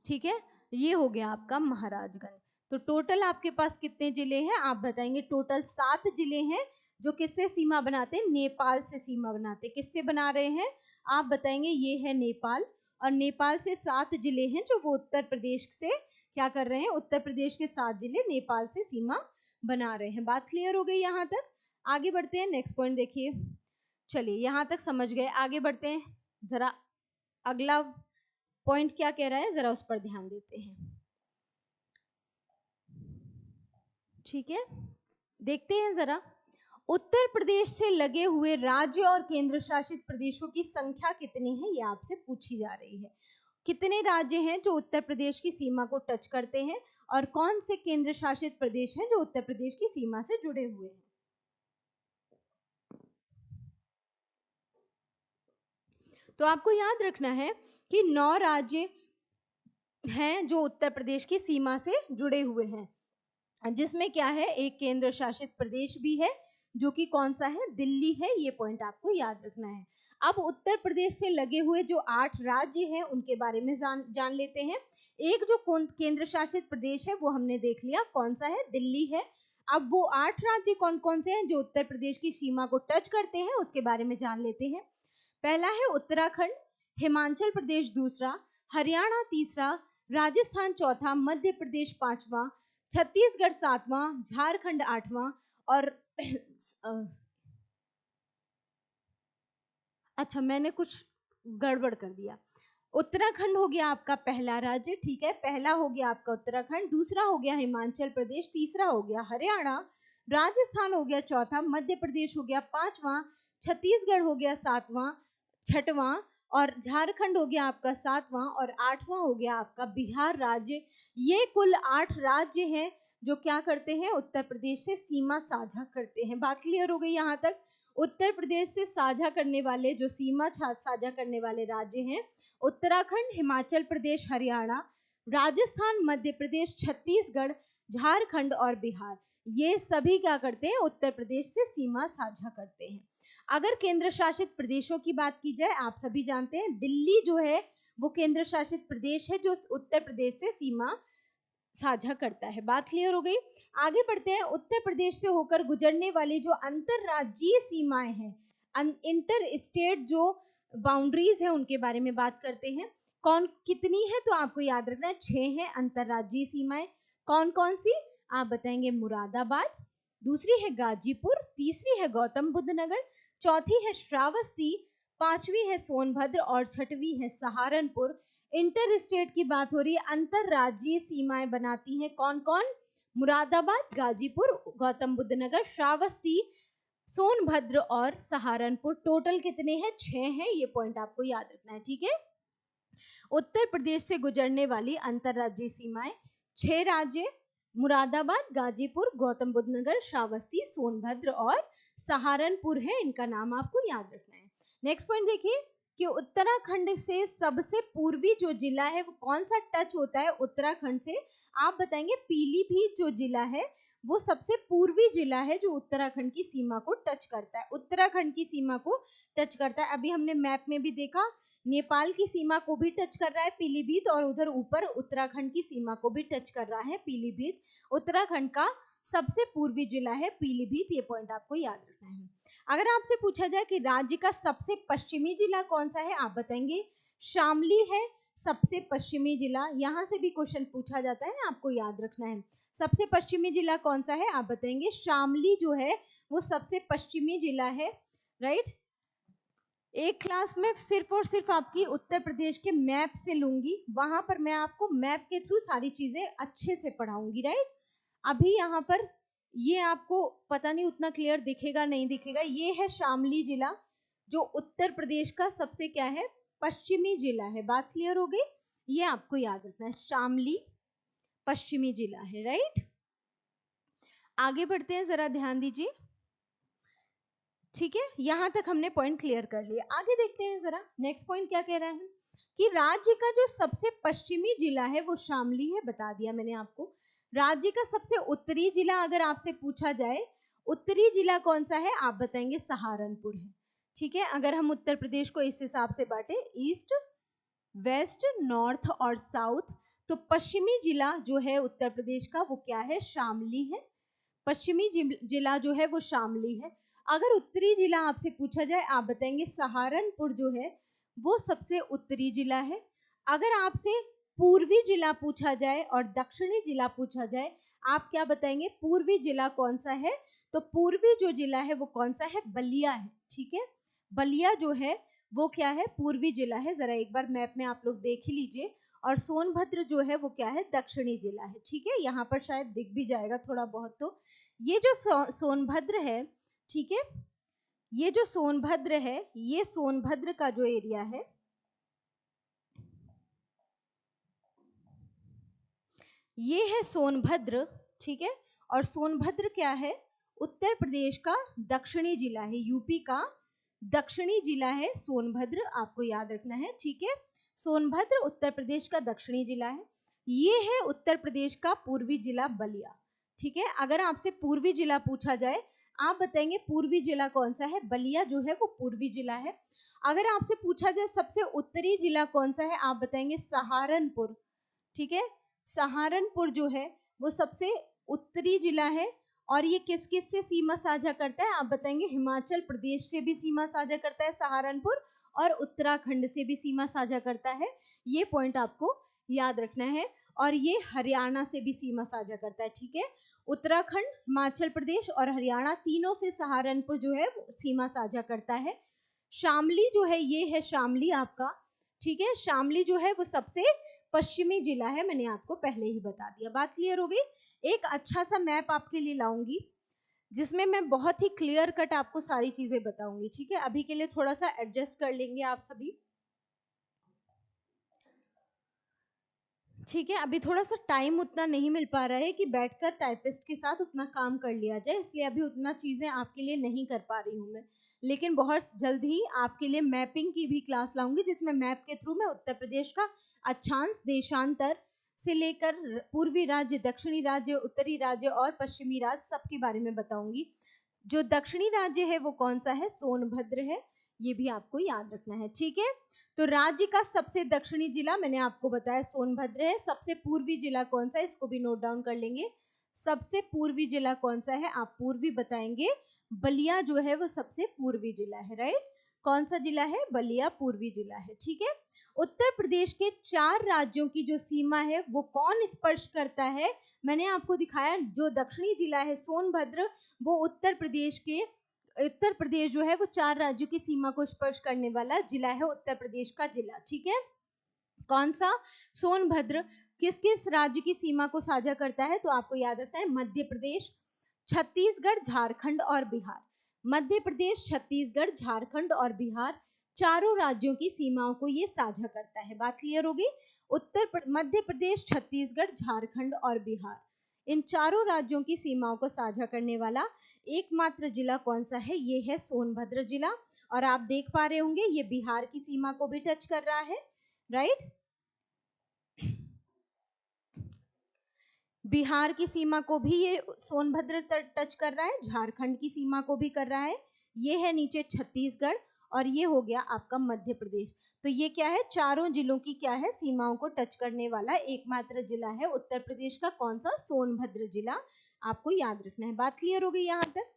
ठीक है, ये हो गया आपका महाराजगंज। तो टोटल आपके पास कितने जिले हैं, आप बताएंगे। टोटल 7 जिले हैं जो किससे सीमा बनाते हैं, नेपाल से सीमा बनाते हैं। किससे बना रहे हैं, आप बताएंगे, ये है नेपाल, और नेपाल से 7 जिले हैं जो वो उत्तर प्रदेश से क्या कर रहे हैं, उत्तर प्रदेश के 7 जिले नेपाल से सीमा बना रहे हैं। बात क्लियर हो गई यहाँ तक, आगे बढ़ते हैं। नेक्स्ट पॉइंट देखिए, चलिए यहाँ तक समझ गए, आगे बढ़ते हैं। जरा अगला पॉइंट क्या कह रहा है, जरा उस पर ध्यान देते हैं। ठीक है, देखते हैं जरा, उत्तर प्रदेश से लगे हुए राज्य और केंद्र शासित प्रदेशों की संख्या कितनी है, ये आपसे पूछी जा रही है। कितने राज्य हैं जो उत्तर प्रदेश की सीमा को टच करते हैं, और कौन से केंद्र शासित प्रदेश हैं जो उत्तर प्रदेश की सीमा से जुड़े हुए हैं। तो आपको याद रखना है कि 9 राज्य हैं जो उत्तर प्रदेश की सीमा से जुड़े हुए हैं, जिसमें क्या है, एक केंद्र शासित प्रदेश भी है जो कि कौन सा है, दिल्ली है। ये पॉइंट आपको याद रखना है। अब उत्तर प्रदेश से लगे हुए जो 8 राज्य हैं उनके बारे में जान लेते हैं। एक जो केंद्र शासित प्रदेश है वो हमने देख लिया, कौन सा है, दिल्ली है। अब वो 8 राज्य कौन कौन से हैं जो उत्तर प्रदेश की सीमा को टच करते हैं, उसके बारे में जान लेते हैं। पहला है उत्तराखंड, हिमाचल प्रदेश दूसरा, हरियाणा तीसरा, राजस्थान चौथा, मध्य प्रदेश पांचवा, छत्तीसगढ़ सातवां, झारखंड आठवां, और अच्छा मैंने कुछ गड़बड़ कर दिया। उत्तराखंड हो गया आपका पहला राज्य, ठीक है, पहला हो गया आपका उत्तराखंड, दूसरा हो गया हिमाचल प्रदेश, तीसरा हो गया हरियाणा, राजस्थान हो गया चौथा, मध्य प्रदेश हो गया पांचवा, छत्तीसगढ़ हो गया सातवां, छठवां, और झारखंड हो गया आपका सातवां, और आठवां हो गया आपका बिहार राज्य। ये कुल 8 राज्य हैं जो क्या करते हैं, उत्तर प्रदेश से सीमा साझा करते हैं। बात क्लियर हो गई यहाँ तक। उत्तर प्रदेश से साझा करने वाले जो सीमा साझा करने वाले राज्य हैं, उत्तराखंड, हिमाचल प्रदेश, हरियाणा, राजस्थान, मध्य प्रदेश, छत्तीसगढ़, झारखंड और बिहार। ये सभी क्या करते हैं, उत्तर प्रदेश से सीमा साझा करते हैं। अगर केंद्र शासित प्रदेशों की बात की जाए, आप सभी जानते हैं दिल्ली जो है वो केंद्र शासित प्रदेश है जो उत्तर प्रदेश से सीमा साझा करता है। बात क्लियर हो गई। आगे बढ़ते हैं। उत्तर प्रदेश से होकर गुजरने वाली जो अंतरराज्यीय सीमाएं हैं, इंटर स्टेट जो बाउंड्रीज है, उनके बारे में बात करते हैं। कौन कितनी है, तो आपको याद रखना है 6 है अंतरराज्यीय सीमाएं। कौन कौन सी आप बताएंगे? मुरादाबाद, दूसरी है गाजीपुर, तीसरी है गौतम बुद्ध नगर, चौथी है श्रावस्ती, पांचवी है सोनभद्र और छठवीं है सहारनपुर। इंटर स्टेट की बात हो रही है, अंतरराज्यीय सीमाएं बनाती हैं कौन कौन? मुरादाबाद, गाजीपुर, गौतम बुद्ध नगर, श्रावस्ती, सोनभद्र और सहारनपुर। टोटल कितने हैं? 6 हैं। ये पॉइंट आपको याद रखना है, ठीक है। उत्तर प्रदेश से गुजरने वाली अंतरराज्यीय सीमाएं 6 राज्य, मुरादाबाद, गाजीपुर, गौतम बुद्ध नगर, श्रावस्ती, सोनभद्र और सहारनपुर है। इनका नाम आपको याद रखना है। नेक्स्ट पॉइंट देखिए कि उत्तराखंड से सबसे पूर्वी जो जिला है वो कौन सा टच होता है उत्तराखंड से? आप बताएंगे पीलीभीत जो जिला है वो सबसे पूर्वी जिला है जो उत्तराखंड की सीमा को टच करता है, उत्तराखंड की सीमा को टच करता है। अभी हमने मैप में भी देखा, नेपाल की सीमा को भी टच कर रहा है पीलीभीत, और उधर ऊपर उत्तराखंड की सीमा को भी टच कर रहा है पीलीभीत। उत्तराखंड का सबसे पूर्वी जिला है पीलीभीत, ये पॉइंट आपको याद रखना है। अगर आपसे पूछा जाए कि राज्य का सबसे पश्चिमी जिला कौन सा है, आप बताएंगे शामली है सबसे पश्चिमी जिला। यहाँ से भी क्वेश्चन पूछा जाता है, आपको याद रखना है। सबसे पश्चिमी जिला कौन सा है, आप बताएंगे शामली जो है वो सबसे पश्चिमी जिला है, राइट। एक क्लास में सिर्फ और सिर्फ आपकी उत्तर प्रदेश के मैप से लूंगी, वहां पर मैं आपको मैप के थ्रू सारी चीजें अच्छे से पढ़ाऊंगी, राइट। अभी यहाँ पर ये आपको पता नहीं उतना क्लियर दिखेगा नहीं दिखेगा, ये है शामली जिला जो उत्तर प्रदेश का सबसे क्या है, पश्चिमी जिला है। बात क्लियर हो गई? ये आपको याद रखना है, शामली पश्चिमी जिला है, राइट। आगे बढ़ते हैं, जरा ध्यान दीजिए, ठीक है। यहां तक हमने पॉइंट क्लियर कर लिया। आगे देखते हैं जरा नेक्स्ट पॉइंट क्या कह रहा है कि राज्य का जो सबसे पश्चिमी जिला है वो शामली है, बता दिया मैंने आपको। राज्य का सबसे उत्तरी जिला अगर आपसे पूछा जाए, उत्तरी जिला कौन सा है, आप बताएंगे सहारनपुर है, ठीक है। अगर हम उत्तर प्रदेश को इस हिसाब से बांटे, ईस्ट, वेस्ट, नॉर्थ और साउथ, तो पश्चिमी जिला जो है उत्तर प्रदेश का वो क्या है, शामली है। पश्चिमी जिला जो है वो शामली है। अगर उत्तरी जिला आपसे पूछा जाए, आप बताएंगे सहारनपुर जो है वो सबसे उत्तरी जिला है। अगर आपसे पूर्वी जिला पूछा जाए और दक्षिणी जिला पूछा जाए, आप क्या बताएंगे, पूर्वी जिला कौन सा है? तो पूर्वी जो जिला है वो कौन सा है, बलिया है, ठीक है। बलिया जो है वो क्या है, पूर्वी जिला है। जरा एक बार मैप में आप लोग देख ही लीजिए। और सोनभद्र जो है वो क्या है, दक्षिणी जिला है, ठीक है। यहाँ पर शायद दिख भी जाएगा थोड़ा बहुत। तो ये जो सोनभद्र है, ठीक है, ये जो सोनभद्र है, ये सोनभद्र का जो एरिया है, ये है सोनभद्र, ठीक है। और सोनभद्र क्या है, उत्तर प्रदेश का दक्षिणी जिला है, यूपी का दक्षिणी जिला है सोनभद्र, आपको याद रखना है, ठीक है। सोनभद्र उत्तर प्रदेश का दक्षिणी जिला है। ये है उत्तर प्रदेश का पूर्वी जिला बलिया, ठीक है। अगर आपसे पूर्वी जिला पूछा जाए, आप बताएंगे पूर्वी जिला कौन सा है, बलिया जो है वो पूर्वी जिला है। अगर आपसे पूछा जाए सबसे उत्तरी जिला कौन सा है, आप बताएंगे सहारनपुर, ठीक है। सहारनपुर जो है वो सबसे उत्तरी जिला है। और ये किस किस से सीमा साझा करता है, आप बताएंगे हिमाचल प्रदेश से भी सीमा साझा करता है सहारनपुर, और उत्तराखंड से भी सीमा साझा करता है, ये पॉइंट आपको याद रखना है। और ये हरियाणा से भी सीमा साझा करता है, ठीक है। उत्तराखंड, हिमाचल प्रदेश और हरियाणा तीनों से सहारनपुर जो है सीमा साझा करता है। शामली जो है, ये है शामली आपका, ठीक है। शामली जो है वो सबसे पश्चिमी जिला है, मैंने आपको पहले ही बता दिया। बात क्लियर हो गई? एक अच्छा सा मैप आपके लिए लाऊंगी जिसमें मैं बहुत ही क्लियर कट आपको सारी चीजें बताऊंगी, ठीक है। अभी के लिए थोड़ा सा एडजस्ट कर लेंगे आप सभी, ठीक है। अभी थोड़ा सा टाइम उतना नहीं मिल पा रहा है कि बैठकर टाइपिस्ट के साथ उतना काम कर लिया जाए, इसलिए अभी उतना चीजें आपके लिए नहीं कर पा रही हूँ मैं। लेकिन बहुत जल्द ही आपके लिए मैपिंग की भी क्लास लाऊंगी, जिसमें मैप के थ्रू मैं उत्तर प्रदेश का अक्षांश, देशांतर से लेकर पूर्वी राज्य, दक्षिणी राज्य, उत्तरी राज्य और पश्चिमी राज्य सबके बारे में बताऊंगी। जो दक्षिणी राज्य है वो कौन सा है, सोनभद्र है, ये भी आपको याद रखना है, ठीक है। तो राज्य का सबसे दक्षिणी जिला मैंने आपको बताया सोनभद्र है। सबसे पूर्वी जिला कौन सा है, इसको भी नोट डाउन कर लेंगे, सबसे पूर्वी जिला कौन सा है? आप पूर्वी बताएंगे। बलिया जो है वो सबसे पूर्वी जिला है, राइट। कौन सा जिला है? बलिया पूर्वी जिला है, ठीक है। उत्तर प्रदेश के 4 राज्यों की जो सीमा है वो कौन स्पर्श करता है? मैंने आपको दिखाया, जो दक्षिणी जिला है सोनभद्र, वो उत्तर प्रदेश जो है वो 4 राज्यों की सीमा को स्पर्श करने वाला जिला है, उत्तर प्रदेश का जिला, ठीक है। कौन सा? सोनभद्र। किस किस राज्य की सीमा को साझा करता है? तो आपको याद रखना है मध्य प्रदेश, छत्तीसगढ़, झारखंड और बिहार। मध्य प्रदेश, छत्तीसगढ़, झारखंड और बिहार, चारों राज्यों की सीमाओं को ये साझा करता है। बात क्लियर होगी? मध्य प्रदेश, छत्तीसगढ़, झारखंड और बिहार, इन चारों राज्यों की सीमाओं को साझा करने वाला एकमात्र जिला कौन सा है? ये है सोनभद्र जिला। और आप देख पा रहे होंगे ये बिहार की सीमा को भी टच कर रहा है, राइट। बिहार की सीमा को भी ये सोनभद्र टच कर रहा है, झारखंड की सीमा को भी कर रहा है। ये है नीचे छत्तीसगढ़ और ये हो गया आपका मध्य प्रदेश। तो ये क्या है? चारों जिलों की क्या है? सीमाओं को टच करने वाला एकमात्र जिला है उत्तर प्रदेश का। कौन सा? सोनभद्र जिला। आपको याद रखना है। बात क्लियर हो गई यहाँ तक?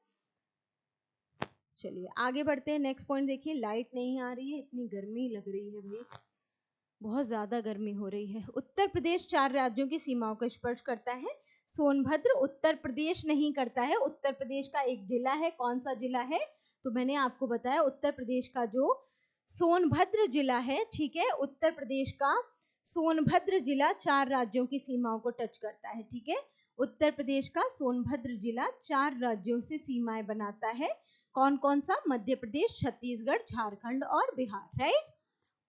चलिए आगे बढ़ते हैं। नेक्स्ट पॉइंट देखिए। लाइट नहीं आ रही है, इतनी गर्मी लग रही है भाई, बहुत ज्यादा गर्मी हो रही है। उत्तर प्रदेश 4 राज्यों की सीमाओं को स्पर्श करता है। सोनभद्र उत्तर प्रदेश नहीं करता है, उत्तर प्रदेश का एक जिला है। कौन सा जिला है? तो मैंने आपको बताया उत्तर प्रदेश का जो सोनभद्र जिला है, ठीक है, उत्तर प्रदेश का सोनभद्र जिला 4 राज्यों की सीमाओं को टच करता है, ठीक है। उत्तर प्रदेश का सोनभद्र जिला 4 राज्यों से सीमाएं बनाता है। कौन कौन सा? मध्य प्रदेश, छत्तीसगढ़, झारखंड और बिहार, राइट।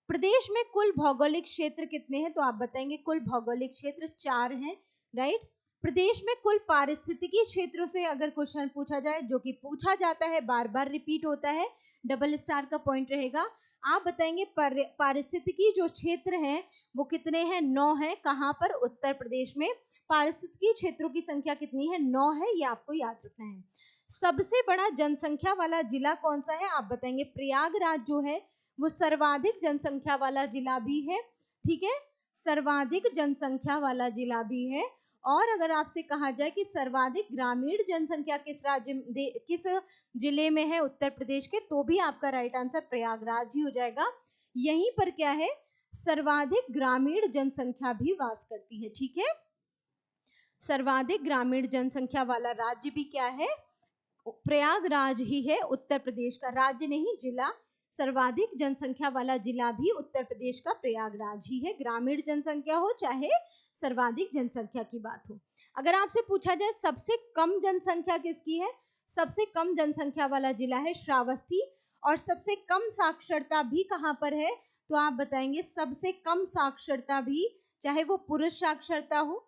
प्रदेश में कुल भौगोलिक क्षेत्र कितने हैं? तो आप बताएंगे कुल भौगोलिक क्षेत्र 4 हैं, राइट। प्रदेश में कुल पारिस्थितिकी क्षेत्रों से अगर क्वेश्चन पूछा जाए, जो कि पूछा जाता है, बार बार रिपीट होता है, डबल स्टार का पॉइंट रहेगा। आप बताएंगे पारिस्थितिकी जो क्षेत्र हैं वो कितने हैं? 9 है। कहाँ पर? उत्तर प्रदेश में। पारिस्थितिकी क्षेत्रों की संख्या कितनी है? 9 है, ये आपको याद रखना है। सबसे बड़ा जनसंख्या वाला जिला कौन सा है? आप बताएंगे प्रयागराज जो है वो सर्वाधिक जनसंख्या वाला जिला भी है, ठीक है, सर्वाधिक जनसंख्या वाला जिला भी है। और अगर आपसे कहा जाए कि सर्वाधिक ग्रामीण जनसंख्या किस जिले में है उत्तर प्रदेश के, तो भी आपका राइट आंसर प्रयागराज ही हो जाएगा। यहीं पर क्या है? सर्वाधिक ग्रामीण जनसंख्या भी वास करती है, ठीक है। सर्वाधिक ग्रामीण जनसंख्या वाला राज्य भी क्या है? प्रयागराज ही है, उत्तर प्रदेश का। राज्य नहीं, जिला। सर्वाधिक जनसंख्या वाला जिला भी उत्तर प्रदेश का प्रयागराज ही है, ग्रामीण जनसंख्या हो चाहे सर्वाधिक जनसंख्या की बात हो। अगर आपसे पूछा जाए सबसे कम जनसंख्या किसकी है? सबसे कम जनसंख्या वाला जिला है श्रावस्ती। और सबसे कम साक्षरता भी कहाँ पर है? तो आप बताएंगे सबसे कम साक्षरता भी, चाहे वो पुरुष साक्षरता हो,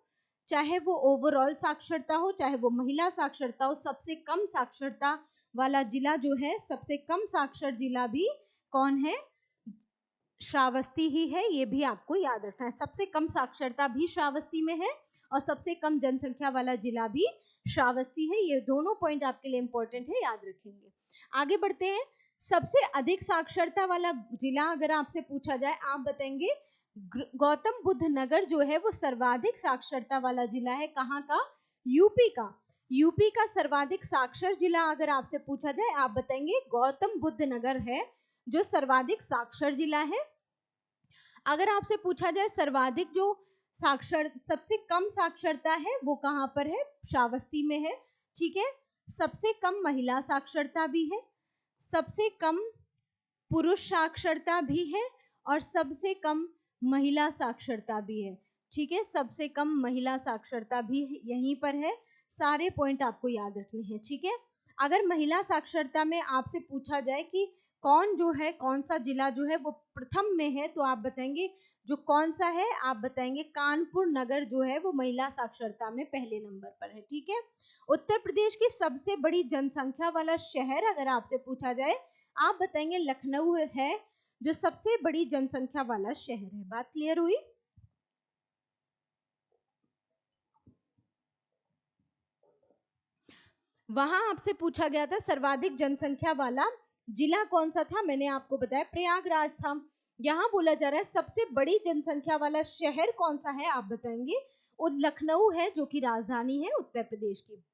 चाहे वो ओवरऑल साक्षरता हो, चाहे वो महिला साक्षरता हो, सबसे कम साक्षरता वाला जिला जो है, सबसे कम साक्षर जिला भी कौन है? श्रावस्ती ही है। ये भी आपको याद रखना है। सबसे कम साक्षरता भी श्रावस्ती में है और सबसे कम जनसंख्या वाला जिला भी श्रावस्ती है। ये दोनों पॉइंट आपके लिए इंपॉर्टेंट है, याद रखेंगे। आगे बढ़ते हैं। सबसे अधिक साक्षरता वाला जिला अगर आपसे पूछा जाए, आप बताएंगे गौतम बुद्ध नगर जो है वो सर्वाधिक साक्षरता वाला जिला है। कहाँ का? यूपी का। यूपी का सर्वाधिक साक्षर जिला अगर आपसे पूछा जाए, आप बताएंगे गौतम बुद्ध नगर है जो सर्वाधिक साक्षर जिला है। अगर आपसे पूछा जाए सर्वाधिक जो साक्षर, सबसे कम साक्षरता है वो कहाँ पर है? श्रावस्ती में है, ठीक है। सबसे कम महिला साक्षरता भी है, सबसे कम पुरुष साक्षरता भी है और सबसे कम महिला साक्षरता भी है, ठीक है। सबसे कम महिला साक्षरता भी यहीं पर है। सारे पॉइंट आपको याद रखने हैं, ठीक है। अगर महिला साक्षरता में आपसे पूछा जाए कि कौन जो है, कौन सा जिला जो है वो प्रथम में है, तो आप बताएंगे जो कौन सा है? आप बताएंगे कानपुर नगर जो है वो महिला साक्षरता में पहले नंबर पर है, ठीक है। उत्तर प्रदेश की सबसे बड़ी जनसंख्या वाला शहर अगर आपसे पूछा जाए, आप बताएंगे लखनऊ है जो सबसे बड़ी जनसंख्या वाला शहर है। बात क्लियर हुई? वहां आपसे पूछा गया था सर्वाधिक जनसंख्या वाला जिला कौन सा था, मैंने आपको बताया प्रयागराज था। यहाँ बोला जा रहा है सबसे बड़ी जनसंख्या वाला शहर कौन सा है, आप बताएंगे लखनऊ है जो कि राजधानी है उत्तर प्रदेश की।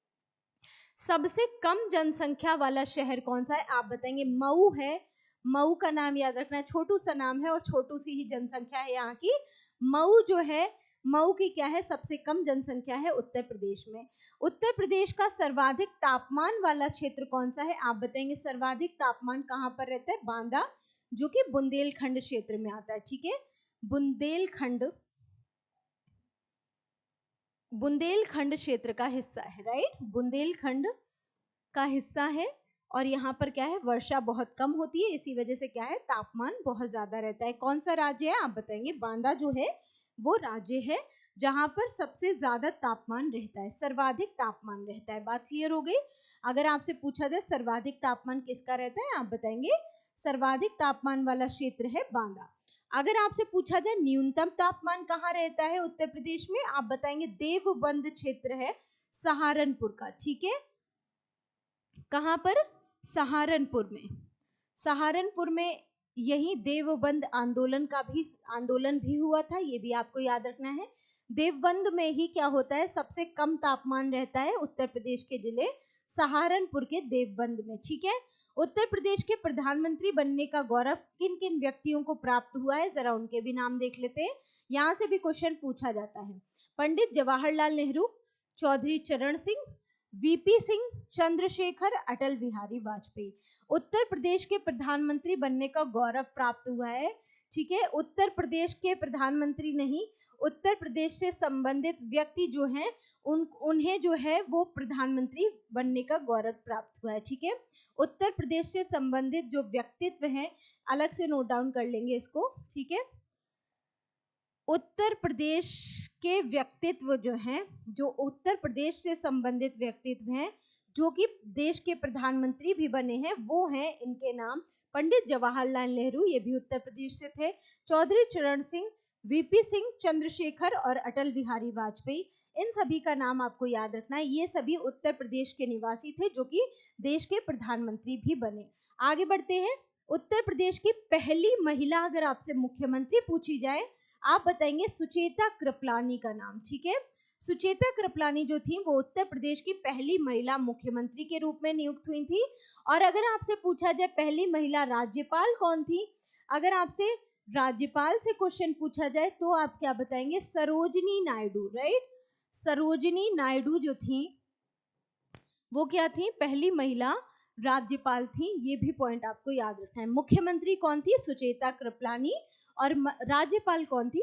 सबसे कम जनसंख्या वाला शहर कौन सा है आप बताएंगे? मऊ है। मऊ का नाम याद रखना है, छोटू सा नाम है और छोटू सी ही जनसंख्या है यहाँ की। मऊ जो है, मऊ की क्या है, सबसे कम जनसंख्या है उत्तर प्रदेश में। उत्तर प्रदेश का सर्वाधिक तापमान वाला क्षेत्र कौन सा है आप बताएंगे? सर्वाधिक तापमान कहाँ पर रहता है? बांदा, जो कि बुंदेलखंड क्षेत्र में आता है। ठीक है, बुंदेलखंड, बुंदेलखंड क्षेत्र का हिस्सा है, राइट, बुंदेलखंड का हिस्सा है। और यहाँ पर क्या है, वर्षा बहुत कम होती है, इसी वजह से क्या है, तापमान बहुत ज्यादा रहता है। कौन सा राज्य है आप बताएंगे? बांदा जो है वो राज्य है जहां पर सबसे ज्यादा तापमान रहता है, सर्वाधिक तापमान रहता है। बात क्लियर हो गई? अगर आपसे पूछा जाए सर्वाधिक तापमान किसका रहता है आप बताएंगे? सर्वाधिक तापमान वाला क्षेत्र है बांदा। अगर आपसे पूछा जाए न्यूनतम तापमान कहाँ रहता है उत्तर प्रदेश में, आप बताएंगे देवबंद क्षेत्र है सहारनपुर का। ठीक है, कहाँ पर? सहारनपुर में। सहारनपुर में यही देवबंद आंदोलन भी हुआ था, ये भी आपको याद रखना है। देवबंद में ही क्या होता है, सबसे कम तापमान रहता है उत्तर प्रदेश के जिले सहारनपुर के देवबंद में। ठीक है, उत्तर प्रदेश के प्रधानमंत्री बनने का गौरव किन किन व्यक्तियों को प्राप्त हुआ है, जरा उनके भी नाम देख लेते हैं, यहाँ से भी क्वेश्चन पूछा जाता है। पंडित जवाहरलाल नेहरू, चौधरी चरण सिंह, वीपी सिंह, चंद्रशेखर, अटल बिहारी वाजपेयी। उत्तर प्रदेश के प्रधानमंत्री बनने का गौरव प्राप्त हुआ है। ठीक है, उत्तर प्रदेश के प्रधानमंत्री नहीं, उत्तर प्रदेश से संबंधित व्यक्ति जो हैं उन्हें जो है वो प्रधानमंत्री बनने का गौरव प्राप्त हुआ है। ठीक है, उत्तर प्रदेश से संबंधित जो व्यक्तित्व हैं, अलग से नोट डाउन कर लेंगे इसको। ठीक है, उत्तर प्रदेश के व्यक्तित्व जो हैं, जो उत्तर प्रदेश से संबंधित व्यक्तित्व हैं, जो कि देश के प्रधानमंत्री भी बने हैं, वो हैं, इनके नाम पंडित जवाहरलाल नेहरू, ये भी उत्तर प्रदेश से थे, चौधरी चरण सिंह, वीपी सिंह, चंद्रशेखर और अटल बिहारी वाजपेयी। इन सभी का नाम आपको याद रखना है, ये सभी उत्तर प्रदेश के निवासी थे जो कि देश के प्रधानमंत्री भी बने। आगे बढ़ते हैं, उत्तर प्रदेश की पहली महिला अगर आपसे मुख्यमंत्री पूछी जाए, आप बताएंगे सुचेता कृपलानी का नाम। ठीक है, सुचेता कृपलानी जो थी वो उत्तर प्रदेश की पहली महिला मुख्यमंत्री के रूप में नियुक्त हुई थी। और अगर आपसे पूछा जाए पहली महिला राज्यपाल कौन थी, अगर आपसे राज्यपाल से क्वेश्चन पूछा जाए तो आप क्या बताएंगे? सरोजिनी नायडू, राइट, सरोजिनी नायडू जो थी वो क्या थी? पहली महिला राज्यपाल थी, ये भी पॉइंट आपको याद रखना है। मुख्यमंत्री कौन थी? सुचेता कृपलानी, और राज्यपाल कौन थी?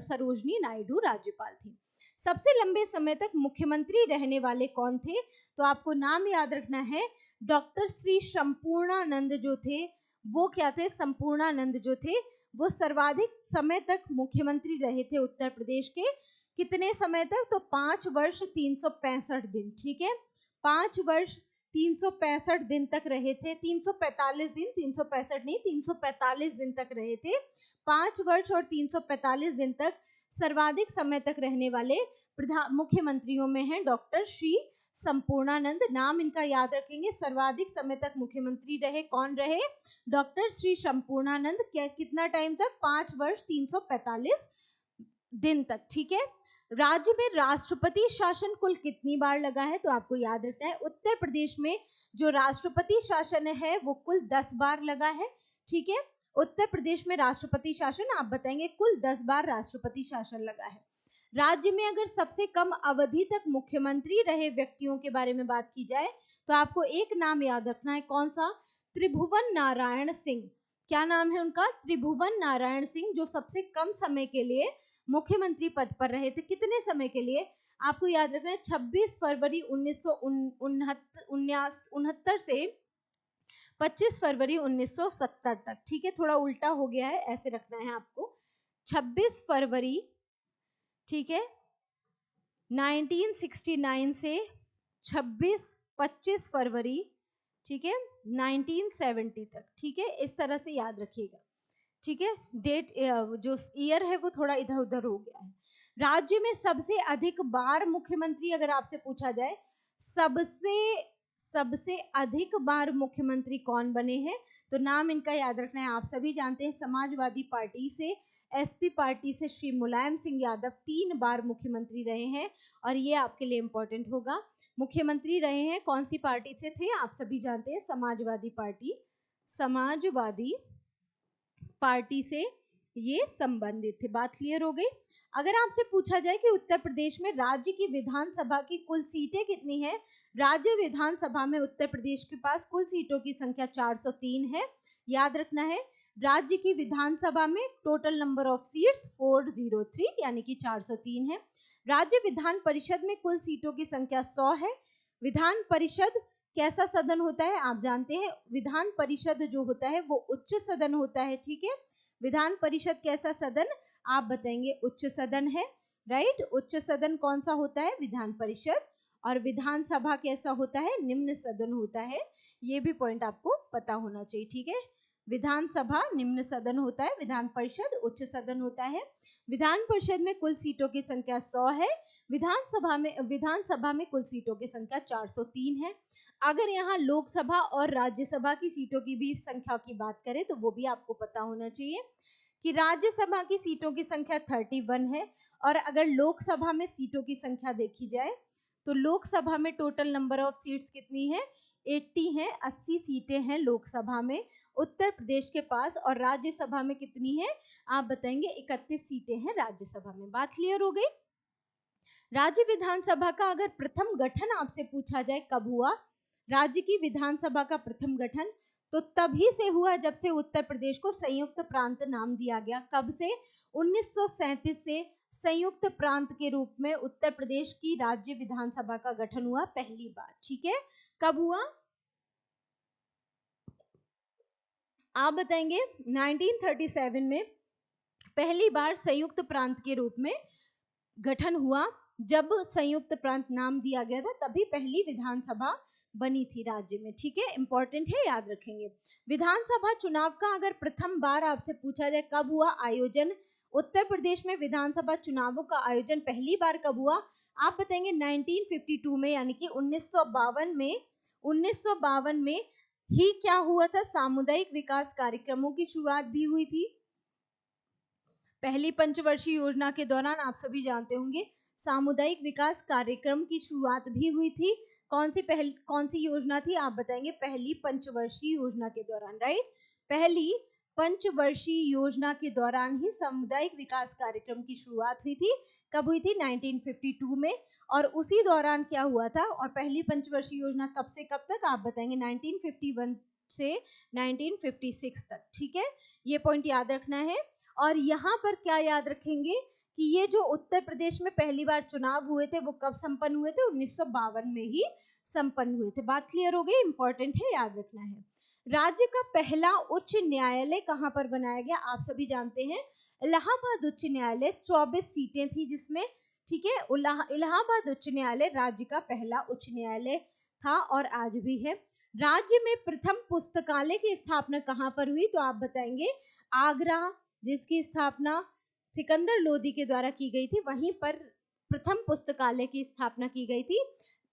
सरोजिनी नायडू राज्यपाल थी। सबसे लंबे समय तक मुख्यमंत्री रहने वाले कौन थे? तो आपको नाम याद रखना है, डॉक्टर श्री संपूर्णानंद जो थे वो क्या थे? संपूर्णानंद जो थे वो सर्वाधिक समय तक मुख्यमंत्री रहे थे उत्तर प्रदेश के। कितने समय तक? तो 5 वर्ष 365 दिन। ठीक है, 5 वर्ष 365 दिन तक रहे थे, 345 दिन, 365 नहीं, 345 दिन तक रहे थे। 5 वर्ष और 345 दिन तक सर्वाधिक समय तक रहने वाले मुख्यमंत्रियों में हैं डॉक्टर श्री संपूर्णानंद। नाम इनका याद रखेंगे, सर्वाधिक समय तक मुख्यमंत्री रहे, कौन रहे? डॉक्टर श्री संपूर्णानंद। कितना टाइम तक? 5 वर्ष 345 दिन तक। ठीक है, राज्य में राष्ट्रपति शासन कुल कितनी बार लगा है? तो आपको याद रखना है, उत्तर प्रदेश में जो राष्ट्रपति शासन है वो कुल 10 बार लगा है। ठीक है, उत्तर प्रदेश में राष्ट्रपति शासन आप बताएंगे कुल 10 बार राष्ट्रपति शासन लगा है। राज्य में अगर सबसे कम अवधि तक मुख्यमंत्री रहे व्यक्तियों के बारे में बात की जाए तो आपको एक नाम याद रखना है, कौन सा? त्रिभुवन नारायण सिंह। क्या नाम है उनका? त्रिभुवन नारायण सिंह, जो सबसे कम समय के लिए मुख्यमंत्री पद पर रहे थे। कितने समय के लिए? आपको याद रखना है 26 फरवरी 1969 से 25 फरवरी 1970 तक। ठीक है, थोड़ा उल्टा हो गया है, ऐसे रखना है आपको, 26 फरवरी, ठीक है, 1969 से 25 फरवरी, ठीक है, 1970 तक। ठीक है, इस तरह से याद रखिएगा। ठीक है, डेट जो ईयर है वो थोड़ा इधर उधर हो गया है। राज्य में सबसे अधिक बार मुख्यमंत्री अगर आपसे पूछा जाए, सबसे अधिक बार मुख्यमंत्री कौन बने हैं, तो नाम इनका याद रखना है। आप सभी जानते हैं समाजवादी पार्टी से एसपी पार्टी से श्री मुलायम सिंह यादव 3 बार मुख्यमंत्री रहे हैं और ये आपके लिए इंपॉर्टेंट होगा। मुख्यमंत्री रहे हैं, कौन सी पार्टी से थे आप सभी जानते हैं, समाजवादी पार्टी, समाजवादी पार्टी से ये संबंधित थे। बात क्लियर हो गई। अगर आपसे पूछा जाए कि उत्तर प्रदेश में राज्य की विधानसभा की कुल सीटें कितनी हैं, राज्य विधानसभा में उत्तर प्रदेश के पास कुल सीटों की संख्या 403 है। याद रखना है, राज्य की विधानसभा में टोटल नंबर ऑफ सीट्स 403 यानी कि 403 है। राज्य विधान परिषद में कुल सीटों की संख्या 100 है। विधान परिषद कैसा सदन होता है आप जानते हैं, विधान परिषद जो होता है वो उच्च सदन होता है, ठीक है। विधान परिषद कैसा सदन आप बताएंगे, उच्च सदन है, राइट। उच्च सदन कौन सा होता है, विधान परिषद। और विधानसभा कैसा होता है, निम्न सदन होता है। ये भी पॉइंट आपको पता होना चाहिए, ठीक है। विधानसभा निम्न सदन होता है, विधान परिषद उच्च सदन होता है। विधान परिषद में कुल सीटों की संख्या 100 है। विधानसभा में कुल सीटों की संख्या 403 है। अगर यहाँ लोकसभा और राज्यसभा की सीटों की भी संख्या की बात करें तो वो भी आपको पता होना चाहिए कि राज्यसभा की सीटों की संख्या 31 है। और अगर लोकसभा में सीटों की संख्या देखी जाए तो लोकसभा में टोटल नंबर ऑफ सीट्स कितनी है, 80 है, 80 सीटें हैं लोकसभा में उत्तर प्रदेश के पास। और राज्यसभा में कितनी है आप बताएंगे, 31 सीटें हैं राज्यसभा में। बात क्लियर हो गई। राज्य विधानसभा का अगर प्रथम गठन आपसे पूछा जाए कब हुआ, राज्य की विधानसभा का प्रथम गठन तो तभी से हुआ जब से उत्तर प्रदेश को संयुक्त प्रांत नाम दिया गया। कब से, 1937 से संयुक्त प्रांत के रूप में उत्तर प्रदेश की राज्य विधानसभा का गठन हुआ पहली बार, ठीक है। कब हुआ आप बताएंगे, 1937 में पहली बार संयुक्त प्रांत के रूप में गठन हुआ। जब संयुक्त प्रांत नाम दिया गया था तभी पहली विधानसभा बनी थी राज्य में, ठीक है। इंपॉर्टेंट है, याद रखेंगे। विधानसभा चुनाव का अगर प्रथम बार आपसे पूछा जाए कब हुआ आयोजन, उत्तर प्रदेश में विधानसभा चुनावों का आयोजन पहली बार कब हुआ आप बताएंगे, 1952 में, यानी कि 1952 में ही क्या हुआ था, सामुदायिक विकास कार्यक्रमों की शुरुआत भी हुई थी। पहली पंचवर्षीय योजना के दौरान आप सभी जानते होंगे सामुदायिक विकास कार्यक्रम की शुरुआत भी हुई थी। कौन सी योजना थी आप बताएंगे, पहली पंचवर्षीय योजना के दौरान, राइट। पहली पंचवर्षीय योजना के दौरान ही सामुदायिक विकास कार्यक्रम की शुरुआत हुई थी। कब हुई थी, 1952 में। और उसी दौरान क्या हुआ था, और पहली पंचवर्षीय योजना कब से कब तक आप बताएंगे, 1951 से 1956 तक, ठीक है। ये पॉइंट याद रखना है। और यहाँ पर क्या याद रखेंगे कि ये जो उत्तर प्रदेश में पहली बार चुनाव हुए थे वो कब संपन्न हुए थे, 1952 में ही संपन्न हुए थे। बात क्लियर हो गई, इंपॉर्टेंट है, याद रखना है। राज्य का पहला उच्च न्यायालय कहाँ पर बनाया गया आप सभी जानते हैं, इलाहाबाद उच्च न्यायालय। 24 सीटें थी जिसमें, ठीक है। इलाहाबाद उच्च न्यायालय राज्य का पहला उच्च न्यायालय था और आज भी है। राज्य में प्रथम पुस्तकालय की स्थापना कहाँ पर हुई तो आप बताएंगे, आगरा, जिसकी स्थापना सिकंदर लोदी के द्वारा की गई थी, वहीं पर प्रथम पुस्तकालय की स्थापना की गई थी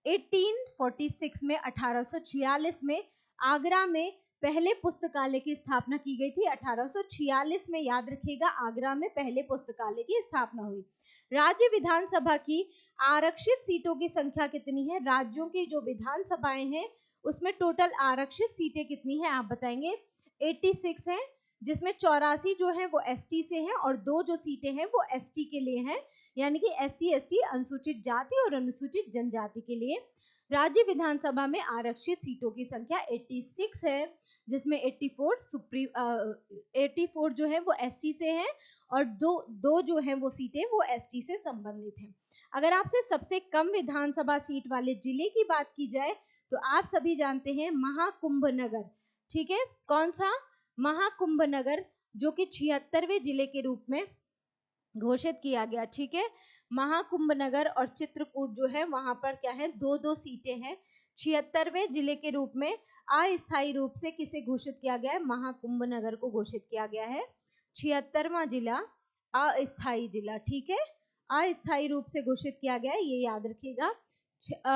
1846 में। 1846 में आगरा में पहले पुस्तकालय की स्थापना की गई थी। 1846 में, याद रखिएगा, आगरा में पहले पुस्तकालय की स्थापना हुई। राज्य विधानसभा की आरक्षित सीटों की संख्या कितनी है, राज्यों की जो विधानसभाएं हैं उसमें टोटल आरक्षित सीटें कितनी है आप बताएंगे, 86 है, जिसमें 84 जो है वो एसटी से हैं और 2 जो सीटें हैं वो एसटी के लिए हैं, यानी कि एससी एसटी अनुसूचित जाति और अनुसूचित जनजाति के लिए। राज्य विधानसभा में आरक्षित सीटों की संख्या 86 है, जिसमें 84 जो है वो एससी से हैं और दो जो है वो सीटें वो एसटी से संबंधित हैं। अगर आपसे सबसे कम विधानसभा सीट वाले जिले की बात की जाए तो आप सभी जानते हैं महाकुंभ नगर, ठीक है। कौन सा, महाकुंभ नगर, जो कि 76वें जिले के रूप में घोषित किया गया, ठीक है। महाकुंभ नगर और चित्रकूट जो है वहां पर क्या है, 2-2 सीटें हैं। 76वें जिले के रूप में अस्थायी रूप से किसे घोषित किया गया है, महाकुंभ नगर को घोषित किया गया है। 76वां जिला अस्थायी जिला, ठीक है, अस्थायी रूप से घोषित किया गया है, ये याद रखिएगा।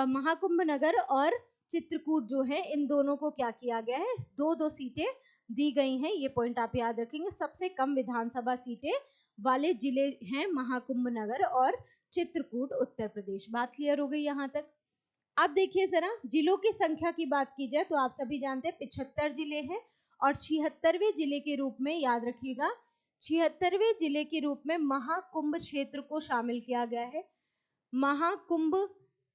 महाकुंभ नगर और चित्रकूट जो है इन दोनों को क्या किया गया है, 2-2 सीटें दी गई हैं, ये पॉइंट आप याद रखेंगे। सबसे कम विधानसभा सीटें वाले जिले हैं महाकुंभ नगर और चित्रकूट उत्तर प्रदेश। बात क्लियर हो गई यहाँ तक। अब देखिए जरा जिलों की संख्या की बात की जाए तो आप सभी जानते हैं 75 जिले हैं और 76वें जिले के रूप में, याद रखिएगा, 76वें जिले के रूप में महाकुंभ क्षेत्र को शामिल किया गया है। महाकुंभ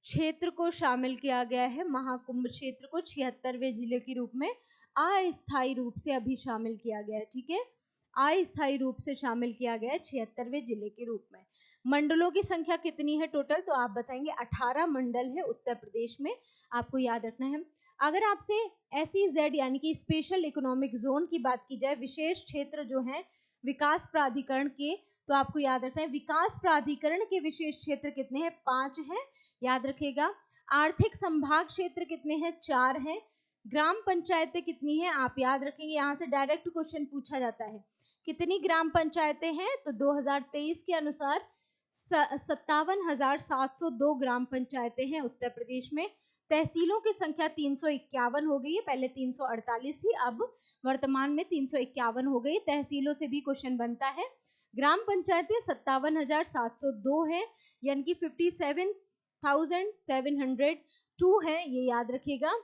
क्षेत्र को शामिल किया गया है। महाकुंभ क्षेत्र को 76वें जिले के रूप में अस्थायी रूप से अभी शामिल किया गया है। ठीक है, अस्थायी रूप से शामिल किया गया है 76वें जिले के रूप में। मंडलों की संख्या कितनी है टोटल, तो आप बताएंगे 18 मंडल है उत्तर प्रदेश में, आपको याद रखना है। अगर आपसे SEZ यानी कि स्पेशल इकोनॉमिक जोन की बात की जाए, विशेष क्षेत्र जो है विकास प्राधिकरण के, तो आपको याद रखना है विकास प्राधिकरण के विशेष क्षेत्र कितने हैं, 5 हैं, याद रखिएगा। आर्थिक संभाग क्षेत्र कितने हैं, 4 हैं। ग्राम पंचायतें कितनी हैं, आप याद रखेंगे, यहाँ से डायरेक्ट क्वेश्चन पूछा जाता है। कितनी ग्राम पंचायतें हैं, तो 2023 के अनुसार 57,702 ग्राम पंचायतें हैं उत्तर प्रदेश में। तहसीलों की संख्या 351 हो गई है, पहले 348 थी, अब वर्तमान में 351 हो गई। तहसीलों से भी क्वेश्चन बनता है। ग्राम पंचायतें 57,702 है, यानी कि 57,702 है, ये याद रखिएगा।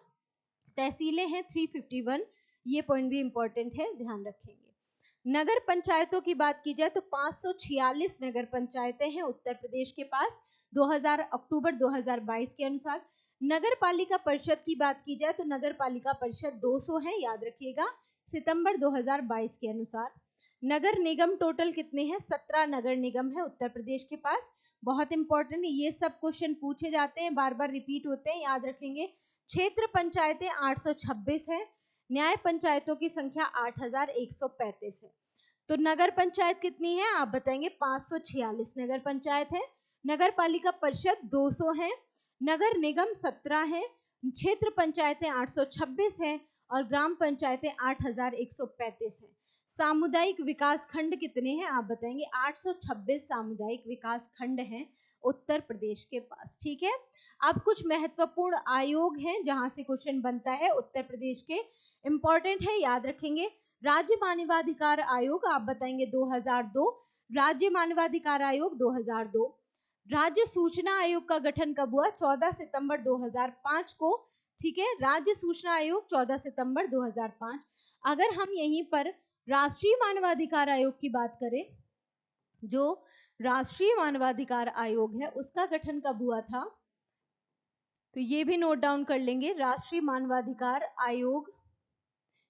तहसीलें हैं 351, ये पॉइंट भी इंपॉर्टेंट है, ध्यान रखेंगे। नगर पंचायतों की बात की जाए तो 546 नगर पंचायतें हैं उत्तर प्रदेश के पास, अक्टूबर 2022 के अनुसार। नगर पालिका परिषद की बात की जाए तो नगर पालिका परिषद 200 है, याद रखिएगा, सितंबर 2022 के अनुसार। नगर निगम टोटल कितने हैं, 17 नगर निगम है उत्तर प्रदेश के पास। बहुत इंपॉर्टेंट, ये सब क्वेश्चन पूछे जाते हैं, बार बार रिपीट होते हैं, याद रखेंगे। क्षेत्र पंचायतें 826 है। न्याय पंचायतों की संख्या 8135 है। तो नगर पंचायत कितनी है, आप बताएंगे 546 नगर पंचायत है। नगर पालिका परिषद 200 है। नगर निगम 17 है। क्षेत्र पंचायतें 826 है और ग्राम पंचायतें 8135 है। सामुदायिक विकास खंड कितने हैं, आप बताएंगे 826 सामुदायिक विकास खंड हैं उत्तर प्रदेश के पास। ठीक है, अब कुछ महत्वपूर्ण आयोग हैं जहां से क्वेश्चन बनता है उत्तर प्रदेश के, इंपॉर्टेंट है, याद रखेंगे। राज्य मानवाधिकार आयोग, आप बताएंगे 2002। राज्य मानवाधिकार आयोग 2002। राज्य सूचना आयोग का गठन कब हुआ, 14 सितंबर 2005 को। ठीक है, राज्य सूचना आयोग 14 सितंबर 2005। अगर हम यहीं पर राष्ट्रीय मानवाधिकार आयोग की बात करें, जो राष्ट्रीय मानवाधिकार आयोग है उसका गठन कब हुआ था, तो ये भी नोट डाउन कर लेंगे। राष्ट्रीय मानवाधिकार आयोग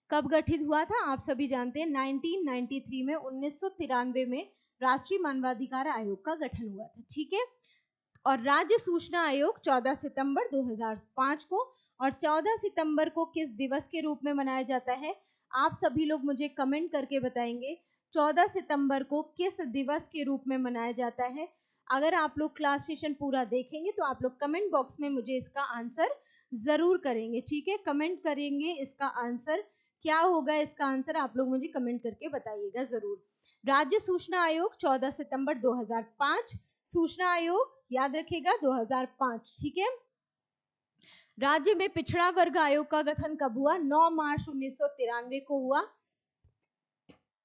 कब गठित हुआ था, आप सभी जानते हैं 1993 में, 1993 में राष्ट्रीय मानवाधिकार आयोग का गठन हुआ था। ठीक है, और राज्य सूचना आयोग 14 सितंबर 2005 को। और 14 सितंबर को किस दिवस के रूप में मनाया जाता है, आप सभी लोग मुझे कमेंट करके बताएंगे 14 सितंबर को किस दिवस के रूप में मनाया जाता है। अगर आप लोग क्लास सेशन पूरा देखेंगे तो आप लोग कमेंट बॉक्स में मुझे इसका आंसर जरूर करेंगे। ठीक है, कमेंट करेंगे इसका आंसर, क्या होगा इसका आंसर, आप लोग मुझे कमेंट करके बताइएगा जरूर। राज्य सूचना आयोग 14 सितंबर 2005, सूचना आयोग याद रखिएगा 2005। ठीक है, राज्य में पिछड़ा वर्ग आयोग का गठन कब हुआ, 9 मार्च 1993 को हुआ।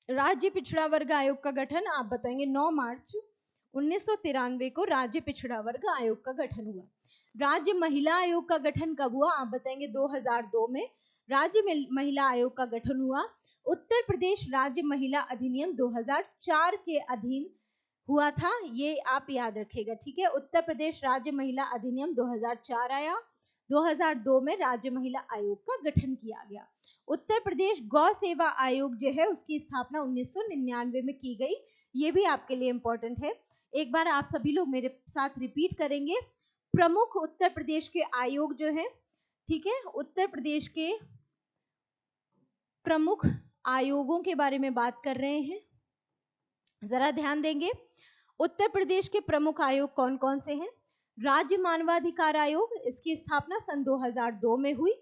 राज्य पिछड़ा वर्ग आयोग का गठन, आप बताएंगे 9 मार्च 1993 को राज्य पिछड़ा वर्ग आयोग का गठन हुआ। राज्य महिला आयोग का गठन कब हुआ, आप बताएंगे 2002 में राज्य महिला आयोग का गठन हुआ। उत्तर प्रदेश राज्य महिला अधिनियम 2004 के अधीन हुआ था, ये आप याद रखेगा। ठीक है, उत्तर प्रदेश राज्य महिला अधिनियम 2004 आया, 2002 में राज्य महिला आयोग का गठन किया गया। उत्तर प्रदेश गौ सेवा आयोग जो है उसकी स्थापना 1999 में की गई, ये भी आपके लिए इंपॉर्टेंट है। एक बार आप सभी लोग मेरे साथ रिपीट करेंगे। प्रमुख उत्तर प्रदेश के आयोग जो है, ठीक है, उत्तर प्रदेश के प्रमुख आयोगों के बारे में बात कर रहे हैं, जरा ध्यान देंगे। उत्तर प्रदेश के प्रमुख आयोग कौन कौन से हैं, राज्य मानवाधिकार आयोग, इसकी स्थापना सन 2002 में हुई।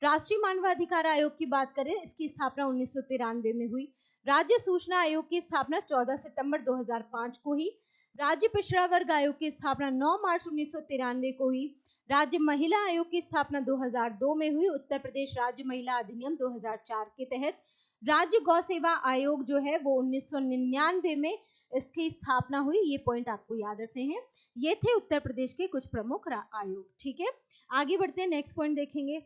राष्ट्रीय मानवाधिकार आयोग की बात करें, इसकी स्थापना 1993 में हुई। राज्य सूचना आयोग की स्थापना 14 सितंबर 2005 को हुई। राज्य पिछड़ा वर्ग आयोग की स्थापना 9 मार्च 1993 को हुई। राज्य महिला आयोग की स्थापना 2002 में हुई, उत्तर प्रदेश राज्य महिला अधिनियम 2004 के तहत। राज्य गौ सेवा आयोग जो है वो 1999 में इसकी स्थापना हुई, ये पॉइंट आपको याद रखने हैं। ये थे उत्तर प्रदेश के कुछ प्रमुख आयोग। ठीक है, आगे बढ़ते हैं, नेक्स्ट पॉइंट देखेंगे।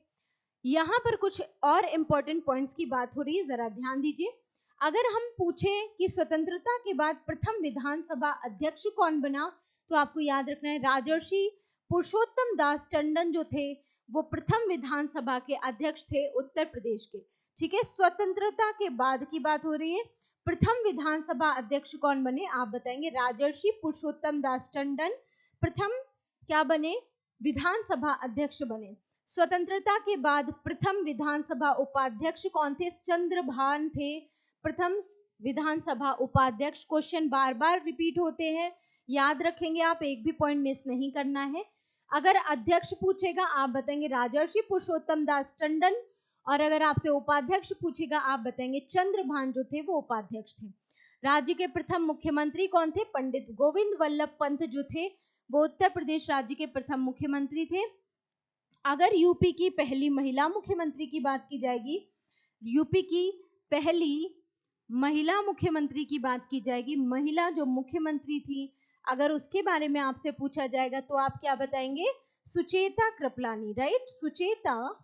यहाँ पर कुछ और इम्पोर्टेंट पॉइंट्स की बात हो रही है, जरा ध्यान दीजिए। अगर हम पूछें कि स्वतंत्रता के बाद प्रथम विधानसभा अध्यक्ष कौन बना, तो आपको याद रखना है राजर्षि पुरुषोत्तम दास टंडन जो थे वो प्रथम विधानसभा के अध्यक्ष थे उत्तर प्रदेश के। ठीक है, स्वतंत्रता के बाद की बात हो रही है। प्रथम विधानसभा अध्यक्ष कौन बने, आप बताएंगे राजर्षि पुरुषोत्तम दास टंडन प्रथम क्या बने, विधानसभा अध्यक्ष बने। स्वतंत्रता के बाद प्रथम विधानसभा उपाध्यक्ष कौन थे, चंद्रभान थे प्रथम विधानसभा उपाध्यक्ष। क्वेश्चन बार बार रिपीट होते हैं, याद रखेंगे आप, एक भी पॉइंट मिस नहीं करना है। अगर अध्यक्ष पूछेगा आप बताएंगे राजर्षि पुरुषोत्तम दास टंडन, और अगर आपसे उपाध्यक्ष पूछेगा आप बताएंगे चंद्रभान जो थे वो उपाध्यक्ष थे। राज्य के प्रथम मुख्यमंत्री कौन थे, पंडित गोविंद वल्लभ पंत जो थे वो उत्तर प्रदेश राज्य के प्रथम मुख्यमंत्री थे। अगर यूपी की पहली महिला मुख्यमंत्री की बात की जाएगी, यूपी की पहली महिला मुख्यमंत्री की बात की जाएगी, महिला जो मुख्यमंत्री थी अगर उसके बारे में आपसे पूछा जाएगा तो आप क्या बताएंगे, सुचेता कृपलानी। राइट, सुचेता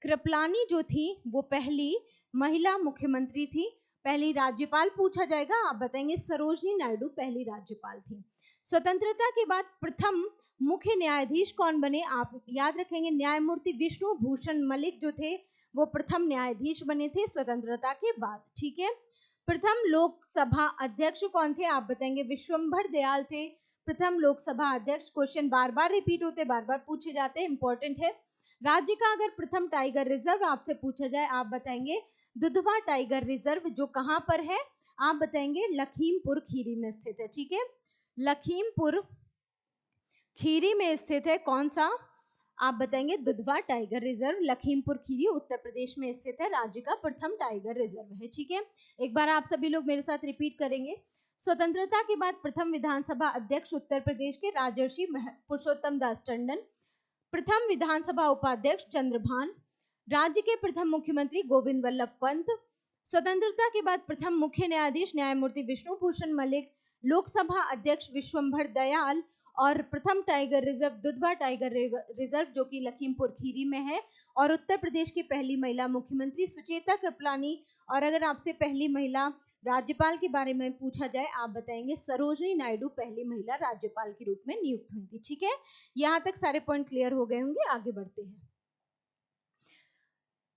कृपलानी जो थी वो पहली महिला मुख्यमंत्री थी। पहली राज्यपाल पूछा जाएगा, आप बताएंगे सरोजनी नायडू पहली राज्यपाल थी। स्वतंत्रता के बाद प्रथम मुख्य न्यायाधीश कौन बने, आप याद रखेंगे न्यायमूर्ति विष्णु भूषण मलिक जो थे वो प्रथम न्यायाधीश बने थे स्वतंत्रता के बाद। ठीक है, प्रथम लोकसभा अध्यक्ष कौन थे, आप बताएंगे विश्वंभर दयाल थे प्रथम लोकसभा अध्यक्ष। क्वेश्चन बार बार रिपीट होते, बार बार पूछे जाते हैं, इंपॉर्टेंट है। राज्य का अगर प्रथम टाइगर रिजर्व आपसे पूछा जाए, आप बताएंगे दुधवा टाइगर रिजर्व, जो कहां पर है, आप बताएंगे लखीमपुर खीरी में स्थित है। ठीक है, लखीमपुर खीरी में स्थित है, कौन सा, आप बताएंगे दुधवा टाइगर रिजर्व, लखीमपुर खीरी उत्तर प्रदेश में स्थित है, राज्य का प्रथम टाइगर रिजर्व है। ठीक है, एक बार आप सभी लोग मेरे साथ रिपीट करेंगे। स्वतंत्रता के बाद प्रथम विधानसभा अध्यक्ष उत्तर प्रदेश के राजर्षि पुरुषोत्तम दास टंडन, प्रथम विधानसभा उपाध्यक्ष चंद्रभान, राज्य के प्रथम मुख्यमंत्री गोविंद वल्लभ पंत, स्वतंत्रता के बाद प्रथम मुख्य न्यायाधीश न्यायमूर्ति विष्णु भूषण मलिक, लोकसभा अध्यक्ष विश्वंभर दयाल, और प्रथम tiger reserve Dudhwa tiger reserve जो कि लखीमपुर खीरी में है, और उत्तर प्रदेश की पहली महिला मुख्यमंत्री सुचेता कृपलानी। और अगर आपसे पहली महिला राज्यपाल के बारे में पूछा जाए, आप बताएंगे सरोजनी नायडू पहली महिला राज्यपाल के रूप में नियुक्त हुई थी। ठीक है, यहाँ तक सारे पॉइंट क्लियर हो गए होंगे, आगे बढ़ते हैं।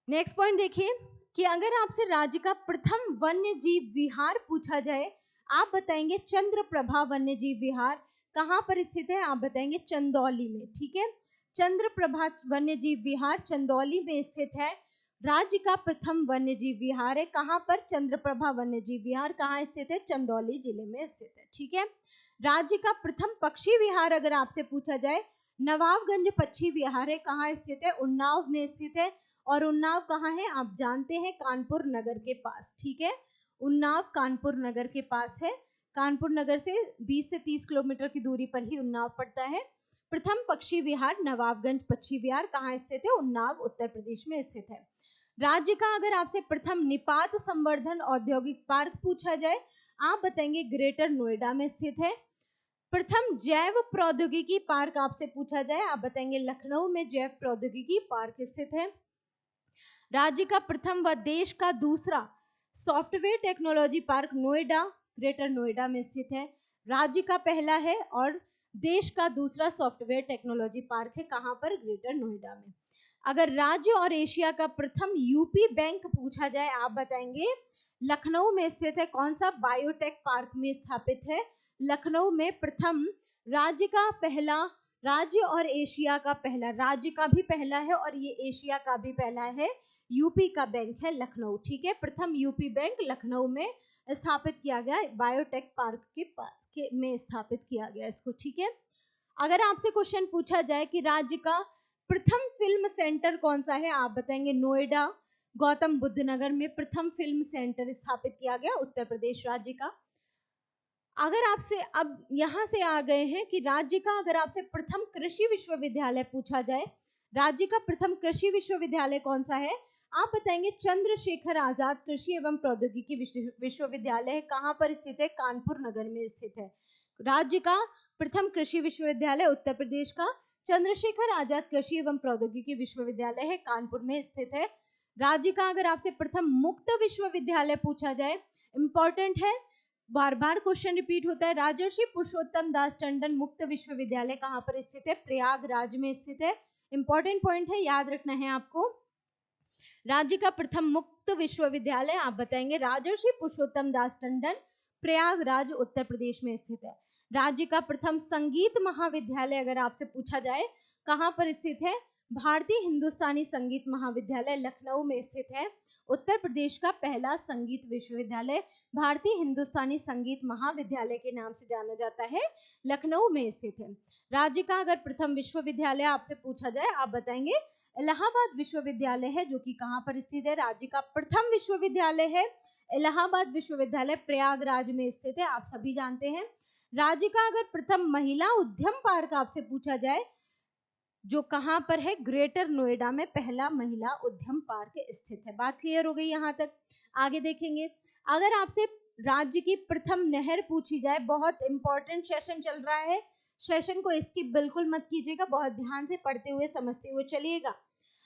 नेक्स्ट पॉइंट देखिए कि अगर आपसे राज्य का प्रथम वन्य जीव विहार पूछा जाए, आप बताएंगे चंद्रप्रभा वन्य जीव विहार, कहां पर स्थित है, आप बताएंगे चंदौली में। ठीक है, चंद्रप्रभा वन्य जीव विहार चंदौली में स्थित है, राज्य का प्रथम वन्य जीव विहार है। कहां पर, चंद्रप्रभा वन्य जीव विहार कहां स्थित है, चंदौली जिले में स्थित है। ठीक है, राज्य का प्रथम पक्षी विहार अगर आपसे पूछा जाए, नवाबगंज पक्षी विहार है, कहां स्थित है, उन्नाव में स्थित है। और उन्नाव कहाँ है, आप जानते हैं कानपुर नगर के पास। ठीक है, उन्नाव कानपुर नगर के पास है, कानपुर नगर से 20 से 30 किलोमीटर की दूरी पर ही उन्नाव पड़ता है। प्रथम पक्षी विहार नवाबगंज पक्षी विहार कहाँ स्थित है, उन्नाव उत्तर प्रदेश में स्थित है। राज्य का अगर आपसे प्रथम निपात संवर्धन औद्योगिक पार्क पूछा जाए, आप बताएंगे ग्रेटर नोएडा में स्थित है। प्रथम जैव प्रौद्योगिकी पार्क आपसे पूछा जाए, आप बताएंगे लखनऊ में जैव प्रौद्योगिकी पार्क स्थित है। राज्य का प्रथम व देश का दूसरा software technology park Noida greater Noida में स्थित है, राज्य का पहला है, और देश का दूसरा सॉफ्टवेयर टेक्नोलॉजी पार्क है, कहां पर, ग्रेटर नोएडा में। अगर राज्य और एशिया का प्रथम यूपी बैंक पूछा जाए, आप बताएंगे लखनऊ में स्थित है, कौन सा, बायोटेक पार्क में स्थापित है, लखनऊ में प्रथम राज्य का पहला, राज्य और एशिया का पहला, राज्य का भी पहला है और ये एशिया का भी पहला है, यूपी का बैंक है लखनऊ। ठीक है, प्रथम यूपी बैंक लखनऊ में स्थापित किया गया, बायोटेक पार्क के पास में स्थापित किया गया इसको। ठीक है, अगर आपसे क्वेश्चन पूछा जाए कि राज्य का प्रथम फिल्म सेंटर कौन सा है, आप बताएंगे नोएडा गौतम बुद्ध नगर में प्रथम फिल्म सेंटर स्थापित किया गया उत्तर प्रदेश राज्य का। अगर आपसे अब यहाँ से आ गए हैं कि राज्य का अगर आपसे प्रथम कृषि विश्वविद्यालय पूछा जाए, राज्य का प्रथम कृषि विश्वविद्यालय कौन सा है, आप बताएंगे चंद्रशेखर आजाद कृषि एवं प्रौद्योगिकी विश्वविद्यालय कहाँ पर स्थित है? कानपुर नगर में स्थित है। राज्य का प्रथम कृषि विश्वविद्यालय उत्तर प्रदेश का चंद्रशेखर आजाद कृषि एवं प्रौद्योगिकी विश्वविद्यालय है, कानपुर में स्थित है। राज्य का अगर आपसे प्रथम मुक्त विश्वविद्यालय पूछा जाए, इंपॉर्टेंट है, बार बार क्वेश्चन रिपीट होता है, राजर्षि पुरुषोत्तम दास टंडन मुक्त विश्वविद्यालय कहाँ पर स्थित है? प्रयागराज में स्थित है। इंपॉर्टेंट पॉइंट है, याद रखना है आपको। राज्य का प्रथम मुक्त विश्वविद्यालय आप बताएंगे राजर्षि पुरुषोत्तम दास टंडन, प्रयागराज उत्तर प्रदेश में स्थित है। राज्य का प्रथम संगीत महाविद्यालय अगर आपसे पूछा जाए कहां पर स्थित है? भारतीय हिंदुस्तानी संगीत महाविद्यालय लखनऊ में स्थित है। उत्तर प्रदेश का पहला संगीत विश्वविद्यालय भारतीय हिंदुस्तानी संगीत महाविद्यालय के नाम से जाना जाता है, लखनऊ में स्थित है। राज्य का अगर प्रथम विश्वविद्यालय आपसे पूछा जाए, आप बताएंगे इलाहाबाद विश्वविद्यालय है, जो कि कहां पर स्थित है? राज्य का प्रथम विश्वविद्यालय है इलाहाबाद विश्वविद्यालय, प्रयागराज में स्थित है, आप सभी जानते हैं। राज्य का अगर प्रथम महिला उद्यम पार्क आपसे पूछा जाए, जो कहां पर है? ग्रेटर नोएडा में पहला महिला उद्यम पार्क स्थित है। बात क्लियर हो गई यहां तक? आगे देखेंगे, अगर आपसे राज्य की प्रथम नहर पूछी जाए, बहुत इंपॉर्टेंट सेशन चल रहा है, सेशन को स्किप बिल्कुल मत कीजिएगा, बहुत ध्यान से पढ़ते हुए समझते हुए चलिएगा।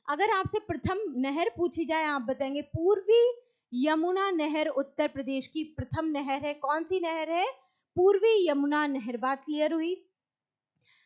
अगर आपसे प्रथम नहर पूछी जाए, आप बताएंगे पूर्वी यमुना नहर उत्तर प्रदेश की प्रथम नहर है। कौन सी नहर है? पूर्वी यमुना नहर। बात क्लियर हुई?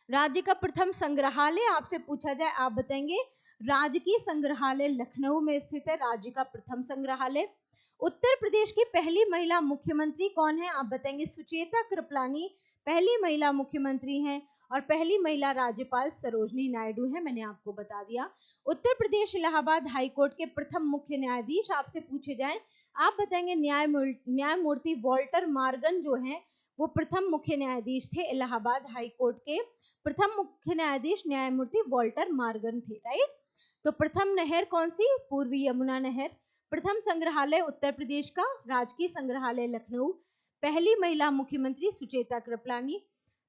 राज्य का प्रथम संग्रहालय आपसे पूछा जाए, आप बताएंगे राजकीय संग्रहालय लखनऊ में स्थित है, राज्य का प्रथम संग्रहालय। उत्तर प्रदेश की पहली महिला मुख्यमंत्री कौन है? आप बताएंगे सुचेता कृपलानी पहली महिला मुख्यमंत्री हैं, और पहली महिला राज्यपाल सरोजनी नायडू है, मैंने आपको बता दिया। उत्तर प्रदेश इलाहाबाद हाईकोर्ट के प्रथम मुख्य न्यायाधीश आपसे पूछे जाएं, आप बताएंगे न्यायमूर्ति वॉल्टर मार्गन जो हैं वो प्रथम मुख्य न्यायाधीश थे इलाहाबाद हाईकोर्ट के। प्रथम मुख्य न्यायाधीश न्यायमूर्ति वॉल्टर मार्गन थे, राइट। तो प्रथम नहर कौन सी? पूर्वी यमुना नहर। प्रथम संग्रहालय उत्तर प्रदेश का राजकीय संग्रहालय लखनऊ। पहली महिला मुख्यमंत्री सुचेता कृपलानी।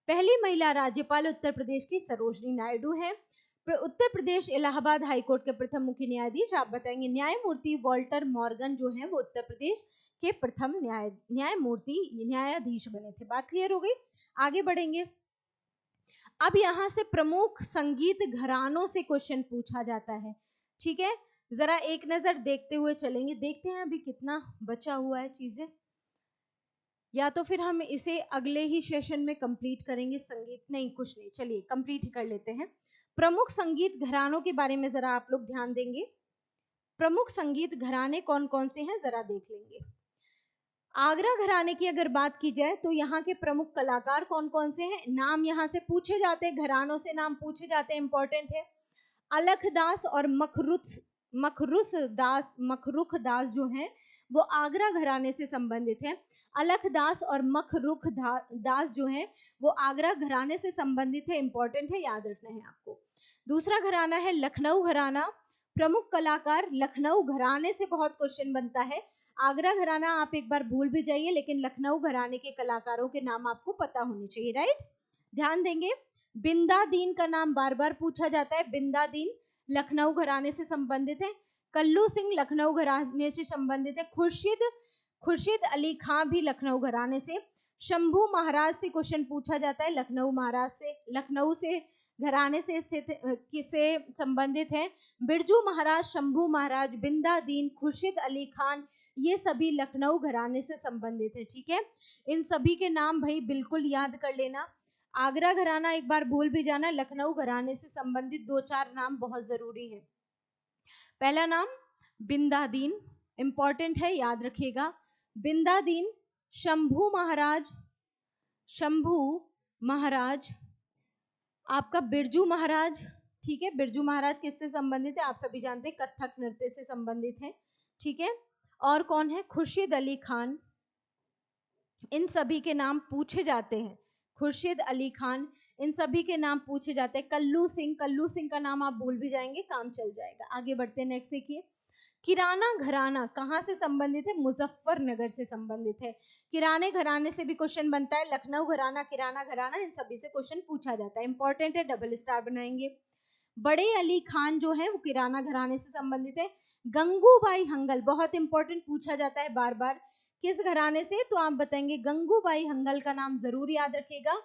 पहली महिला राज्यपाल उत्तर प्रदेश की सरोजनी नायडू है। उत्तर प्रदेश इलाहाबाद हाईकोर्ट के प्रथम मुख्य न्यायाधीश आप बताएंगे न्यायमूर्ति वॉल्टर मॉर्गन जो हैं वो उत्तर प्रदेश के प्रथम न्यायाधीश बने थे। बात क्लियर हो गई? आगे बढ़ेंगे। अब यहाँ से प्रमुख संगीत घरानों से क्वेश्चन पूछा जाता है, ठीक है। जरा एक नजर देखते हुए चलेंगे, देखते हैं अभी कितना बचा हुआ है चीजें, या तो फिर हम इसे अगले ही सेशन में कंप्लीट करेंगे। संगीत नहीं, कुछ नहीं, चलिए कंप्लीट ही कर लेते हैं। प्रमुख संगीत घरानों के बारे में जरा आप लोग ध्यान देंगे। प्रमुख संगीत घराने कौन कौन से हैं जरा देख लेंगे। आगरा घराने की अगर बात की जाए तो यहाँ के प्रमुख कलाकार कौन कौन से हैं? नाम यहाँ से पूछे जाते हैं, घरानों से नाम पूछे जाते हैं, इंपॉर्टेंट है। अलख दास और मखरुख दास जो हैं वो आगरा घराने से संबंधित हैं। अलख दास और मखरुख दास जो हैं वो आगरा घराने से संबंधित है, इंपॉर्टेंट है, याद रखना है आपको। दूसरा घराना है लखनऊ घराना। प्रमुख कलाकार लखनऊ घराने से बहुत क्वेश्चन बनता है। आगरा घराना आप एक बार भूल भी जाइए, लेकिन लखनऊ घराने के कलाकारों के नाम आपको पता होने चाहिए, राइट। ध्यान देंगे, बिंदा दीन का नाम बार बार पूछा जाता है। बिंदा दीन लखनऊ घराने से संबंधित है। कल्लू सिंह लखनऊ घराने से संबंधित है। खुर्शीद अली खां भी लखनऊ घराने से। शंभू महाराज से क्वेश्चन पूछा जाता है, लखनऊ से घराने से स्थित किसे संबंधित है? बिरजू महाराज, शंभू महाराज, बिंदा दीन, खुर्शीद अली खान, ये सभी लखनऊ घराने से संबंधित है, ठीक है। इन सभी के नाम भाई बिल्कुल याद कर लेना। आगरा घराना एक बार भूल भी जाना, लखनऊ घराने से संबंधित 2-4 नाम बहुत जरूरी है। पहला नाम बिंदादीन, इंपॉर्टेंट है, याद रखिएगा। बिंदादीन, शंभू महाराज, आपका बिरजू महाराज, ठीक है। बिरजू महाराज किससे संबंधित है? आप सभी जानते हैं कथक नृत्य से संबंधित है, ठीक है। और कौन है? खुर्शीद अली खान। इन सभी के नाम पूछे जाते हैं। खुर्शीद अली खान, इन सभी के नाम पूछे जाते हैं। कल्लू सिंह का नाम आप भूल भी जाएंगे, काम चल जाएगा। आगे बढ़ते हैं, नेक्स्ट देखिए। किराना घराना कहाँ से संबंधित है? मुजफ्फरनगर से संबंधित है। किराने घराने से भी क्वेश्चन बनता है। लखनऊ घराना, किराना घराना, इन सभी से क्वेश्चन पूछा जाता है, इंपॉर्टेंट है, डबल स्टार बनाएंगे। बड़े अली खान जो है वो किराना घराने से संबंधित है। गंगूबाई हंगल, बहुत इंपॉर्टेंट, पूछा जाता है बार बार, किस घराने से, तो आप बताएंगे गंगूबाई हंगल का नाम जरूर याद रखिएगा,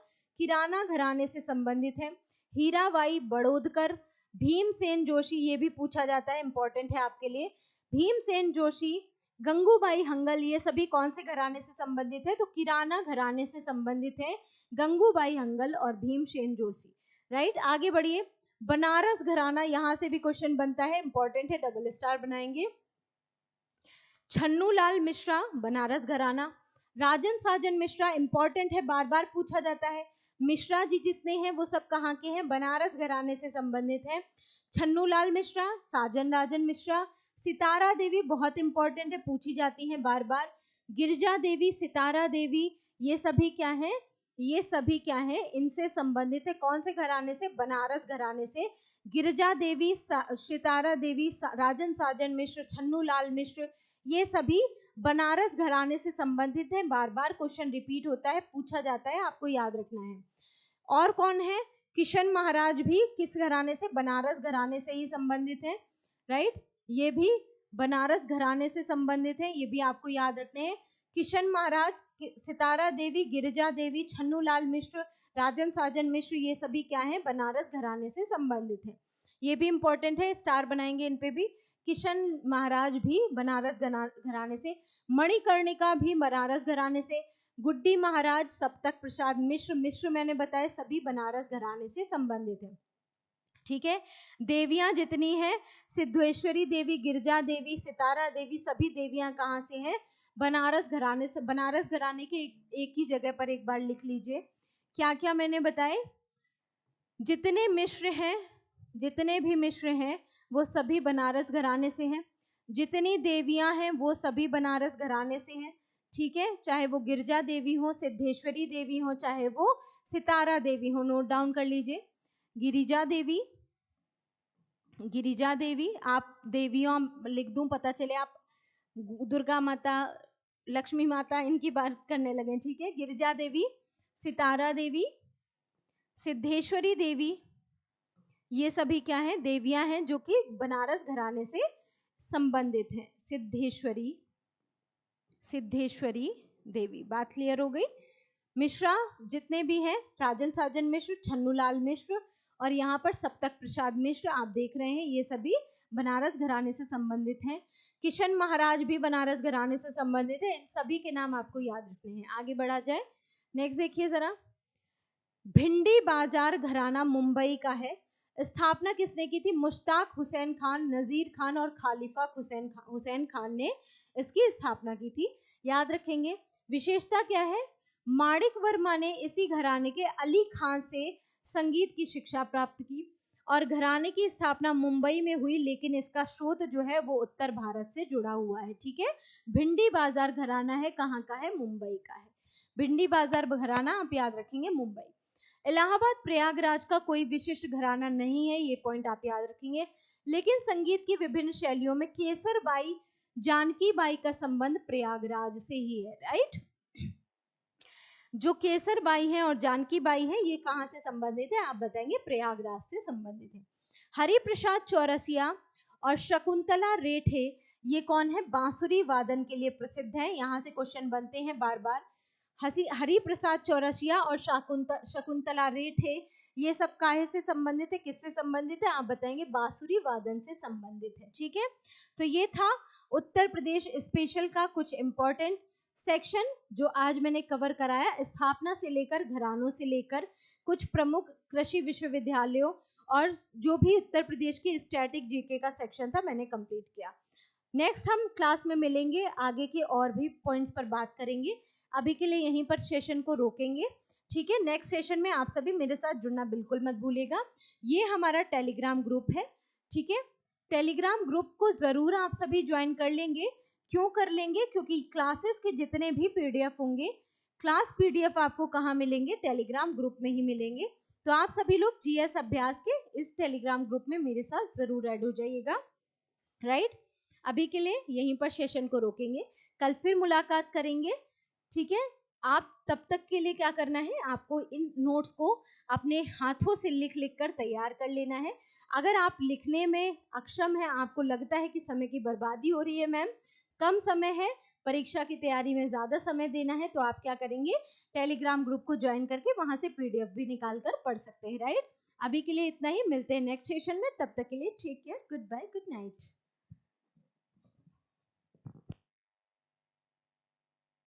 किराना घराने से संबंधित है। हीराबाई बड़ोदकर, भीमसेन जोशी, ये भी पूछा जाता है, इंपॉर्टेंट है आपके लिए। भीमसेन जोशी, गंगूबाई हंगल, ये सभी कौन से घराने से संबंधित है, तो किराना घराने से संबंधित है गंगूबाई हंगल और भीमसेन जोशी। राइट, आगे बढ़िए। बनारस घराना, यहां से भी क्वेश्चन बनता है, इंपॉर्टेंट है, डबल स्टार बनाएंगे। छन्नूलाल मिश्रा, बनारस घराना। राजन साजन मिश्रा, इंपॉर्टेंट है, बार बार पूछा जाता है। मिश्रा जी जितने हैं वो सब कहाँ के हैं, बनारस घराने से संबंधित है। छन्नूलाल मिश्रा, साजन राजन मिश्रा। सितारा देवी, बहुत इंपॉर्टेंट है, पूछी जाती है बार बार। गिरिजा देवी, सितारा देवी, ये सभी क्या है, ये सभी क्या है, इनसे संबंधित है। कौन से घराने से, बनारस घराने से। गिरिजा देवी, सितारा देवी, राजन साजन मिश्र, छन्नूलाल मिश्र, ये सभी बनारस घराने से संबंधित है। बार बार क्वेश्चन रिपीट होता है, पूछा जाता है, आपको याद रखना है। और कौन है, किशन महाराज भी किस घराने से, बनारस घराने से ही संबंधित है। राइट, ये भी बनारस घराने से संबंधित है, ये भी आपको याद रखने हैं। किशन महाराज, सितारा देवी, गिरिजा देवी, छन्नूलाल मिश्र, राजन साजन मिश्र, ये सभी क्या है, बनारस घराने से संबंधित है। ये भी इंपॉर्टेंट है, स्टार बनाएंगे इन पे भी। किशन महाराज भी बनारस घराने से। मणिकर्णिका भी बनारस घराने से। गुड्डी महाराज, सप्तक प्रसाद मिश्र, मिश्र मैंने बताया सभी बनारस घराने से संबंधित है। ठीक है, देवियां जितनी हैं, सिद्धेश्वरी देवी, गिरजा देवी, सितारा देवी, सभी देवियां कहाँ से हैं, बनारस घराने से। बनारस घराने के एक ही जगह पर एक बार लिख लीजिए, क्या क्या मैंने बताए, जितने मिश्र हैं, जितने भी मिश्र हैं वो सभी बनारस घराने से हैं। जितनी देवियां हैं वो सभी बनारस घराने से हैं। ठीक है, चाहे वो गिरजा देवी हो, सिद्धेश्वरी देवी हो, चाहे वो सितारा देवी हो, नोट डाउन कर लीजिए। गिरिजा देवी, गिरिजा देवी, आप देवियों लिख दूं, पता चले आप दुर्गा माता, लक्ष्मी माता इनकी बात करने लगे। ठीक है, गिरिजा देवी, सितारा देवी, सिद्धेश्वरी देवी, ये सभी क्या है, देवियां हैं जो कि बनारस घराने से संबंधित हैं। सिद्धेश्वरी, सिद्धेश्वरी देवी, बात क्लियर हो गई। मिश्रा जितने भी हैं, राजन साजन मिश्र, छन्नूलाल मिश्र और यहाँ पर सप्तक प्रसाद मिश्र, आप देख रहे हैं, ये सभी बनारस घराने से संबंधित हैं। किशन महाराज भी बनारस घराने से संबंधित है। इन सभी के नाम आपको याद रखने हैं। आगे बढ़ा जाए, नेक्स्ट देखिए जरा। भिंडी बाजार घराना मुंबई का है। स्थापना किसने की थी, मुश्ताक हुसैन खान, नजीर खान और खालिफा हुसैन खान ने इसकी स्थापना की थी, याद रखेंगे। विशेषता क्या है, माणिक वर्मा ने इसी घराने के अली खान से संगीत की शिक्षा प्राप्त की और घराने की स्थापना मुंबई में हुई, लेकिन इसका स्रोत जो है वो उत्तर भारत से जुड़ा हुआ है। ठीक है, भिंडी बाजार घराना है, कहाँ का है, मुंबई का है। भिंडी बाजार घराना आप याद रखेंगे, मुंबई। इलाहाबाद प्रयागराज का कोई विशिष्ट घराना नहीं है, ये पॉइंट आप याद रखेंगे, लेकिन संगीत की विभिन्न शैलियों में केसरबाई, जानकी बाई का संबंध प्रयागराज से ही है। राइट, जो केसरबाई हैं और जानकी बाई हैं, ये कहाँ से संबंधित है, आप बताएंगे, प्रयागराज से संबंधित है। हरिप्रसाद चौरसिया और शकुंतला रेठे, ये कौन है, बांसुरी वादन के लिए प्रसिद्ध है। यहाँ से क्वेश्चन बनते हैं बार बार। हरिप्रसाद चौरसिया और शकुंतला रेठे, ये सब काहे से संबंधित है, किससे संबंधित है, आप बताएंगे, बांसुरी वादन से संबंधित है। ठीक है, तो ये था उत्तर प्रदेश स्पेशल का कुछ इंपॉर्टेंट सेक्शन जो आज मैंने कवर कराया, स्थापना से लेकर घरानों से लेकर कुछ प्रमुख कृषि विश्वविद्यालयों और जो भी उत्तर प्रदेश के स्टैटिक जीके का सेक्शन था मैंने कंप्लीट किया। नेक्स्ट हम क्लास में मिलेंगे, आगे के और भी पॉइंट्स पर बात करेंगे। अभी के लिए यहीं पर सेशन को रोकेंगे। ठीक है, नेक्स्ट सेशन में आप सभी मेरे साथ जुड़ना बिल्कुल मत भूलिएगा। ये हमारा टेलीग्राम ग्रुप है। ठीक है, टेलीग्राम ग्रुप को जरूर आप सभी ज्वाइन कर लेंगे। क्यों कर लेंगे, क्योंकि क्लासेस के जितने भी पीडीएफ होंगे, क्लास पीडीएफ आपको कहाँ मिलेंगे, टेलीग्राम ग्रुप में ही मिलेंगे। तो आप सभी लोग जीएस अभ्यास के इस टेलीग्राम ग्रुप में मेरे साथ जरूर ऐड हो जाइएगा। राइट, अभी के लिए यहीं पर सेशन को रोकेंगे, कल फिर मुलाकात करेंगे। ठीक है, आप तब तक के लिए क्या करना है, आपको इन नोट्स को अपने हाथों से लिख लिख कर तैयार कर लेना है। अगर आप लिखने में अक्षम हैं, आपको लगता है कि समय की बर्बादी हो रही है मैम, कम समय है, परीक्षा की तैयारी में ज़्यादा समय देना है, तो आप क्या करेंगे, टेलीग्राम ग्रुप को ज्वाइन करके वहाँ से पीडीएफ भी निकाल कर पढ़ सकते हैं, राइट। अभी के लिए इतना ही, मिलते हैं नेक्स्ट सेशन में, तब तक के लिए take care, good bye, good night.